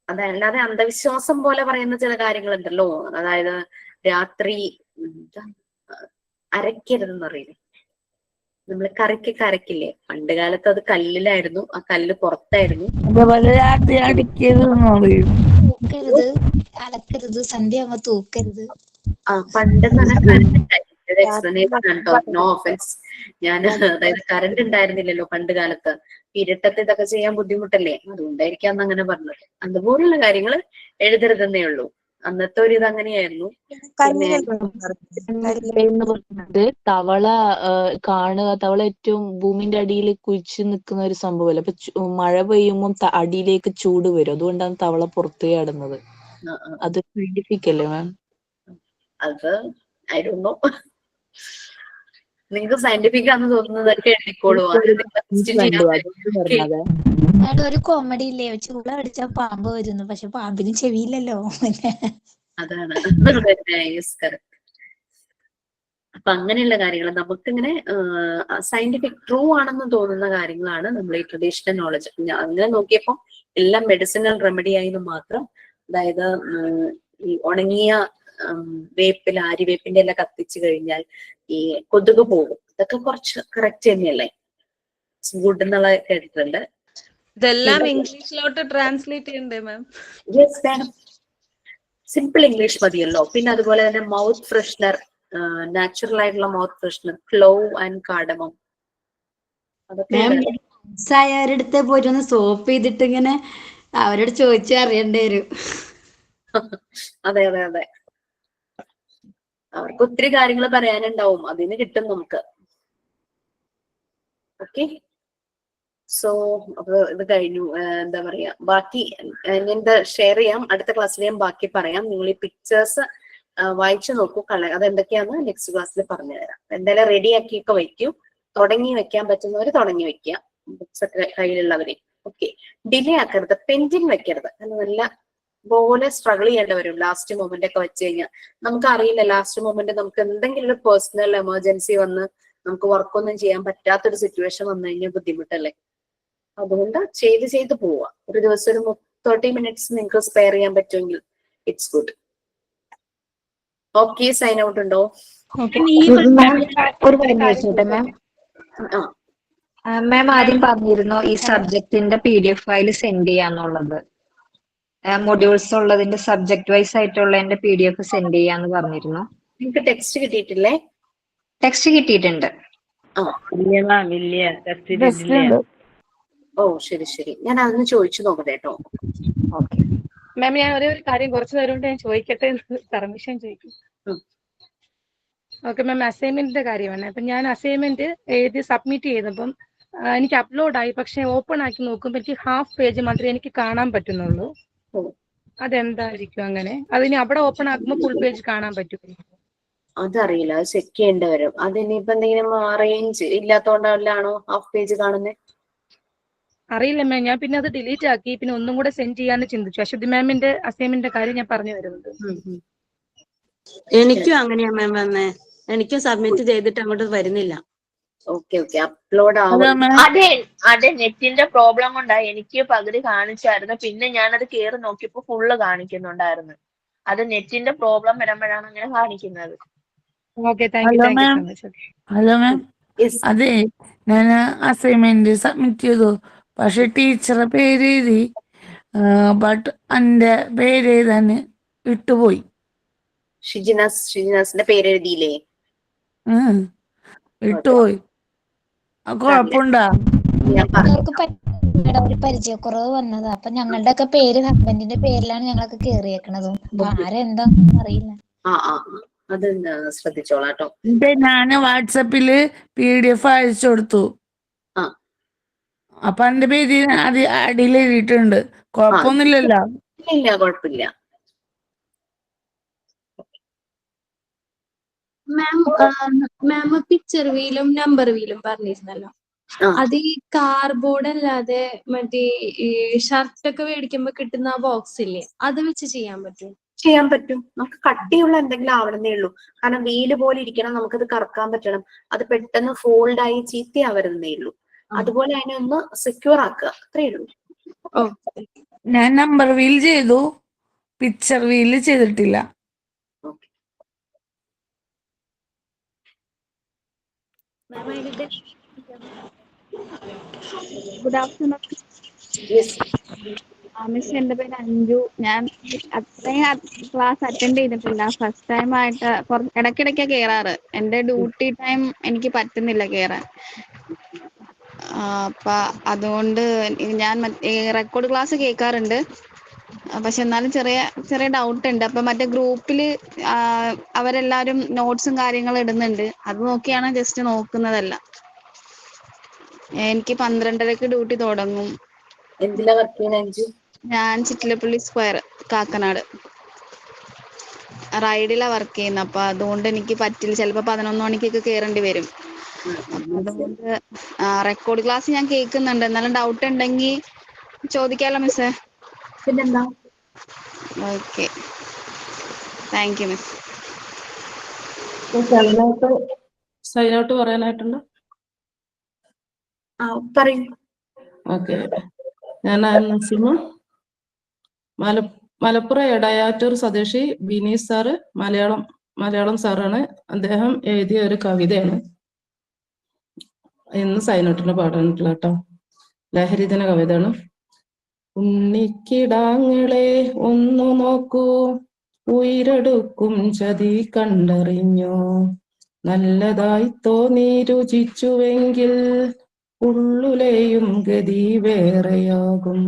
അതല്ലാതെ അന്ധവിശ്വാസം പോലെ പറയുന്ന ചില കാര്യങ്ങളുണ്ടല്ലോ, അതായത് രാത്രി അരയ്ക്കരുതെന്ന് അറിയില്ലേ, നമ്മള് കറിക്കൊക്കെ അരക്കില്ലേ, പണ്ട് കാലത്ത് അത് കല്ലിലായിരുന്നു, ആ കല്ല് പുറത്തായിരുന്നു. തൂക്കരുത്, അലക്കരുത്, സന്ധ്യ ആവുമ്പോ തൂക്കരുത്. പണ്ടെന്ന് പറഞ്ഞാൽ എക്സ്പ്ലനേഷൻ ഉണ്ടോ? No offence. അതായത് കറണ്ട് ഉണ്ടായിരുന്നില്ലല്ലോ പണ്ട് കാലത്ത്, ഇരുട്ടത്ത് ഇതൊക്കെ ചെയ്യാൻ ബുദ്ധിമുട്ടല്ലേ, അതുകൊണ്ടായിരിക്കാം അങ്ങനെ പറഞ്ഞത്. അതുപോലുള്ള കാര്യങ്ങൾ എഴുതരുതെന്നേ ഉള്ളൂ. അന്നത്തെ ഒരു ഇത് അങ്ങനെയായിരുന്നു. പിന്നെ തവള കാണുക, തവള ഏറ്റവും ഭൂമിന്റെ അടിയിൽ കുഴിച്ച് നിൽക്കുന്ന ഒരു സംഭവമല്ല. അപ്പൊ മഴ പെയ്യുമ്പോൾ അടിയിലേക്ക് ചൂട് വരും, അതുകൊണ്ടാണ് തവള പുറത്തു ചാടുന്നത്. അത് സയന്റിഫിക് അല്ലേ മാം? അത് ഐ ഡോണ്ട് നോ, നിങ്ങൾക്ക് സയന്റിഫിക് ആണെന്ന് തോന്നുന്നതൊക്കെ എഴുതിക്കോളൂ. ഒരു കോമഡി ഇല്ലേ, ചൂള അടിച്ചാ പാമ്പ് വരുന്നു, പക്ഷെ പാമ്പിന് ചെവിയില്ലല്ലോ. അതാണ്. അപ്പൊ അങ്ങനെയുള്ള കാര്യങ്ങൾ നമുക്കിങ്ങനെ സയന്റിഫിക് ട്രൂ ആണെന്ന് തോന്നുന്ന കാര്യങ്ങളാണ് നമ്മൾ ഈ ട്രഡീഷണൽ നോളജ്. അങ്ങനെ നോക്കിയപ്പോ എല്ലാം മെഡിസിനൽ റെമഡി ആയിരുന്നു മാത്രം. അതായത് ഈ ഉണങ്ങിയ വേപ്പില, ആര്യവേപ്പിന്റെ എല്ലാം കത്തിച്ചു കഴിഞ്ഞാൽ ഈ കൊതുക് പോകും. ഇതൊക്കെ കുറച്ച് കറക്റ്റ് തന്നെയല്ലേ? ഗുഡ് എന്നുള്ള കേട്ടിട്ടുണ്ട്. ഇതെല്ലാം ഇംഗ്ലീഷിലോട്ട് ട്രാൻസ്ലേറ്റ് ചെയ്യണ്ടേ മാം? യെസ് മാം, സിമ്പിൾ ഇംഗ്ലീഷ് മതിയല്ലോ. പിന്നെ അതുപോലെ തന്നെ മൗത്ത് ഫ്രഷ്നർ, നാച്ചുറൽ ആയിട്ടുള്ള mouth freshener, clove and cardamom, അതൊക്കെ അടുത്ത് പോയിട്ട് ഒന്ന് സോപ്പ് ചെയ്തിട്ട് ഇങ്ങനെ അവരോട് ചോദിച്ചറിയേണ്ടി വരും. അതെ അതെ അതെ, അവർക്ക് ഒത്തിരി കാര്യങ്ങൾ പറയാനുണ്ടാവും, അതിന് കിട്ടും നമുക്ക്. ഓക്കെ, സോ അപ്പൊ ഇത് കഴിഞ്ഞു. എന്താ പറയാ, ബാക്കി ഞാൻ ഷെയർ ചെയ്യാം, അടുത്ത ക്ലാസ്സിൽ ഞാൻ ബാക്കി പറയാം. നിങ്ങൾ ഈ പിക്ചേഴ്സ് വായിച്ചു നോക്കൂ, അതെന്തൊക്കെയാന്ന് നെക്സ്റ്റ് ക്ലാസ്സിൽ പറഞ്ഞു തരാം. എന്തായാലും റെഡി ആക്കിയൊക്കെ വയ്ക്കൂ. തുടങ്ങി വെക്കാൻ പറ്റുന്നവർ തുടങ്ങി വെക്കുക, ബുക്സ് ഒക്കെ കയ്യിലുള്ളവരെ. ഓക്കെ, ഡിലേ ആക്കരുത്, പെൻഡിങ് വെക്കരുത്. നല്ല പോലെ സ്ട്രഗിൾ ചെയ്യേണ്ടി വരും ലാസ്റ്റ് മൊമെന്റ് ഒക്കെ വെച്ച് കഴിഞ്ഞാൽ. നമുക്കറിയില്ല, ലാസ്റ്റ് മൊമെന്റ് നമുക്ക് എന്തെങ്കിലും ഒരു പേഴ്സണൽ എമർജൻസി വന്ന് നമുക്ക് വർക്കൊന്നും ചെയ്യാൻ പറ്റാത്തൊരു സിറ്റുവേഷൻ വന്നു കഴിഞ്ഞാൽ ബുദ്ധിമുട്ടല്ലേ. അതുകൊണ്ട് ചെയ്ത് പോവുക. ഒരു ദിവസം ഒരു 30 മിനിറ്റ്സ് നിങ്ങൾക്ക് സ്പെയർ ചെയ്യാൻ പറ്റുമെങ്കിൽ it's good. Okay, sign out ഉണ്ടോ? ഒരു കാര്യം ചോദിച്ചോട്ടെ മാം? മാം ആദ്യം പറഞ്ഞിരുന്നു ഈ സബ്ജക്റ്റിന്റെ PDF ഫയൽ സെൻഡ് ചെയ്യാന്നുള്ളത്, മൊഡ്യൂൾസ് ഉള്ളതിന്റെ സബ്ജക്ട് വൈസ് ആയിട്ടുള്ളതിന്റെ PDF സെൻഡ് ചെയ്യാന്ന് പറഞ്ഞിരുന്നു. നിങ്ങൾക്ക് ടെക്സ്റ്റ് കിട്ടിയിട്ടില്ലേ? ടെക്സ്റ്റ് കിട്ടിയിട്ടുണ്ട്. ഓ ശരി ശരി, ഞാൻ അതൊന്ന് ചോദിച്ചു നോക്കട്ടെ കേട്ടോ. മാം, ഞാൻ ഒരേ ഒരു കാര്യം കുറച്ചു നേരം കൊണ്ട് ഞാൻ ചോദിക്കട്ടെ, പെർമിഷൻ ചോദിക്കും. ഓക്കെ മാം, അസൈൻമെന്റിന്റെ കാര്യമാണ്. അപ്പൊ ഞാൻ അസൈൻമെന്റ് എഴുതി സബ്മിറ്റ് ചെയ്തപ്പം എനിക്ക് അപ്ലോഡ് ആയി, പക്ഷെ ഓപ്പൺ ആക്കി നോക്കുമ്പോൾ എനിക്ക് ഹാഫ് പേജ് മാത്രമേ എനിക്ക് കാണാൻ പറ്റുന്നുള്ളൂ. അതെന്തായിരിക്കും അങ്ങനെ? അതിന് അവിടെ ഓപ്പൺ ആക്കുമ്പോൾ ഫുൾ പേജ് കാണാൻ പറ്റുമോ? അതറിയില്ല, അത് ചെക്ക് ചെയ്യേണ്ടി വരും. അതിനിപ്പോ എന്തെങ്കിലും അറേഞ്ച് ഇല്ലാത്തോണ്ടാണോ ഹാഫ് പേജ് കാണുന്നത്? അറിയില്ല മാം, ഞാൻ പിന്നെ അത് ഡിലീറ്റ് ആക്കി, പിന്നെ ഒന്നും കൂടെ സെൻഡ് ചെയ്യാന്ന് ചിന്തിച്ചു. അശ്വതി മാമിന്റെ അസൈൻമെന്റിന്റെ കാര്യം ഞാൻ പറഞ്ഞു തരുന്നത്. എനിക്കും അങ്ങനെയാ മാം വന്നേ, എനിക്കും സബ്മിറ്റ് ചെയ്തിട്ട് അങ്ങോട്ട് വരുന്നില്ല. ഓക്കെ ഓക്കെ അപ്ലോഡ് ആവും. അതെ നെറ്റിന്റെ പ്രോബ്ലം കൊണ്ടാ എനിക്ക് പകുതി കാണിച്ചായിരുന്നു, പിന്നെ ഞാനത് കേറി നോക്കിയപ്പോ ഫുള്ള് കാണിക്കുന്നുണ്ടായിരുന്നു. അത് നെറ്റിന്റെ പ്രോബ്ലം വരുമ്പോഴാണ് അങ്ങനെ കാണിക്കുന്നത്. Okay thank you hello thank you ma'am. So much. Hello ma'am. അതെ, ഞാൻ അസൈൻമെന്റ് സബ്മിറ്റ് ചെയ്തു. പക്ഷെ ടീച്ചറെ പേര് എഴുതി, ബട്ട് എന്റെ പേര് എഴുതാൻ വിട്ടുപോയി. ഷിജിനാസിന്റെ പേര് എഴുതിയില്ലേ? വിട്ടുപോയി. കുഴപ്പമുണ്ടാ? ഒരു പരിചയക്കുറവ് വന്നതാ. അപ്പൊ ഞങ്ങളുടെ ഒക്കെ പേര് ഹസ്ബൻഡിന്റെ പേരിലാണ് ഞങ്ങളൊക്കെ കേറിയേക്കണതും. അപ്പൊ ആരെന്താന്ന് അറിയില്ല. അത് ശ്രദ്ധിച്ചോളാം കേട്ടോ. ഞാന് വാട്സപ്പില് PDF അയച്ചു കൊടുത്തു. അപ്പൊ എന്റെ പേര് അടിയിൽ എഴുതിയിട്ടുണ്ട്. കുഴപ്പമൊന്നുമില്ലല്ലോ? ഇല്ല കുഴപ്പമില്ല. മാം പിക്ചർ വീലും നമ്പർ വീലും പറഞ്ഞിരുന്നല്ലോ. അത് ഈ കാർഡ്ബോർഡ് അല്ലാതെ മറ്റേ ഷർട്ടൊക്കെ മേടിക്കുമ്പോ കിട്ടുന്ന ആ ബോക്സ് ഇല്ലേ, അത് വെച്ച് ചെയ്യാൻ പറ്റും? ചെയ്യാൻ പറ്റും. നമുക്ക് കട്ടിയുള്ള എന്തെങ്കിലും ആവണമെന്നേ ഉള്ളൂ. കാരണം വീല് പോലെ ഇരിക്കണം, നമുക്കത് കറക്കാൻ പറ്റണം. അത് പെട്ടെന്ന് ഫോൾഡ് ആയി ചീത്തയാവരുന്നേ ഉള്ളൂ. അതുപോലെ അതിനെ ഒന്ന് സെക്യൂർ ആക്കുക, അത്രേ ഉള്ളൂ. ഞാൻ നമ്പർ വീൽ ചെയ്തു, പിക്ചർ വീല് ചെയ്തിട്ടില്ല. Good afternoon miss. എൻ്റെ പേര് അഞ്ജു. ഞാൻ അത്രയും ക്ലാസ് അറ്റൻഡ് ചെയ്തിട്ടില്ല. ഫസ്റ്റ് ടൈം ആയിട്ട് ഇടയ്ക്കിടയ്ക്ക് കയറാറ്. എൻ്റെ ഡ്യൂട്ടി ടൈം എനിക്ക് പറ്റുന്നില്ല കയറാൻ. അപ്പൊ അതുകൊണ്ട് ഞാൻ റെക്കോർഡ് ക്ലാസ് കേൾക്കാറുണ്ട്. പക്ഷെ എന്നാലും ചെറിയ ചെറിയ ഡൗട്ട് ഉണ്ട്. അപ്പൊ മറ്റേ ഗ്രൂപ്പിൽ അവരെല്ലാരും നോട്ട്സും കാര്യങ്ങളും ഇടുന്നുണ്ട്. അത് നോക്കിയാണ് ജസ്റ്റ് നോക്കുന്നതല്ല. എനിക്ക് 12:30 ഡ്യൂട്ടി തുടങ്ങും. എന്തിനാ വർക്ക് ചെയ്യുന്നത്? ഞാൻ ചിറ്റിലപ്പള്ളി സ്ക്വയർ കാക്കനാട് റൈഡിലാ വർക്ക് ചെയ്യുന്നത്. അപ്പൊ അതുകൊണ്ട് എനിക്ക് പറ്റില്ല. ചിലപ്പോ 11 മണിക്കൊക്കെ കയറേണ്ടി വരും. അതുകൊണ്ട് റെക്കോർഡ് ക്ലാസ് ഞാൻ കേൾക്കുന്നുണ്ട്. എന്നാലും ഡൗട്ട് ഉണ്ടെങ്കിൽ ചോദിക്കാലോ മിസ്സേ? പിന്നെന്താ? Okay, thank you miss. Sign out പറയാനായിട്ടുണ്ട്. പറയൂ. ഓക്കെ, ഞാൻ നസീമ, മലപ്പുറം എടയാറ്റൂർ സ്വദേശി. ബിനീഷ് സാറ് മലയാളം സാറാണ്. അദ്ദേഹം എഴുതിയ ഒരു കവിതയാണ് ഇന്ന് സൈൻ ഔട്ടിന് പാടാനിട്ടുള്ള കേട്ടോ. ലഹരിദിന കവിതയാണ്. ഉണ്ണിക്കിടാങ്ങളെ ഒന്നു നോക്കൂ, ഉയരെടുക്കും ചതി കണ്ടറിഞ്ഞോ, നല്ലതായി തോന്നി രുചിച്ചുവെങ്കിൽ ഉള്ളുലെയും ഗതി വേറെയാകും,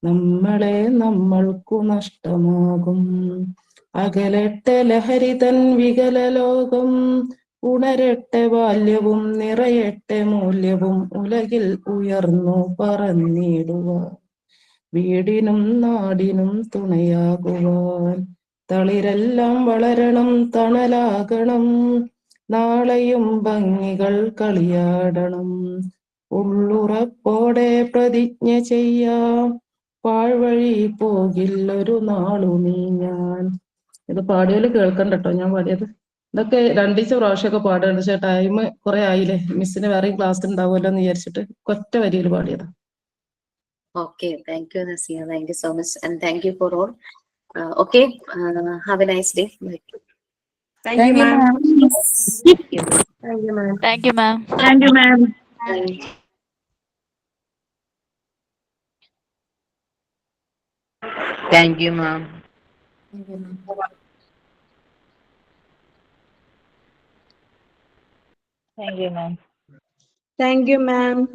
നമ്മളെ നമ്മൾക്കു നഷ്ടമാകും. അകലട്ടെ ലഹരി തൻ വികല ലോകം, ഉണരട്ടെ ബാല്യവും നിറയട്ടെ മൂല്യവും, ഉലകിൽ ഉയർന്നു പറന്നിടുക, വീടിനും നാടിനും തുണയാകുവാൻ. തളിരെല്ലാം വളരണം, തണലാകണം, നാളെയും ഭംഗികൾ കളിയാടണം, ഉള്ളുറപ്പോടെ പ്രതിജ്ഞ ചെയ്യാം, പാഴ്വഴി പോകില്ലൊരു നാളു നീ ഞാൻ. ഇത് പാടിയാല് കേൾക്കണ്ട കേട്ടോ, ഞാൻ പാടിയത്. ഇതൊക്കെ 2 പ്രാവശ്യമൊക്കെ പാടുന്നുണ്ട്. പക്ഷേ ടൈം കുറെ ആയില്ലേ, മിസ്സിന് വേറെ ക്ലാസ് ഉണ്ടാവുമല്ലോ എന്ന് വിചാരിച്ചിട്ട് ഒറ്റ വരിയിൽ പാടിയതാ. Okay, thank you, Nasia. Thank you so much, and thank you for all. Okay, have a nice day. Bye. Thank you, ma'am. Thank you, ma'am. Thank you, ma'am. Thank you, ma'am. Thank you, ma'am. Thank you, ma'am. Thank you, ma'am.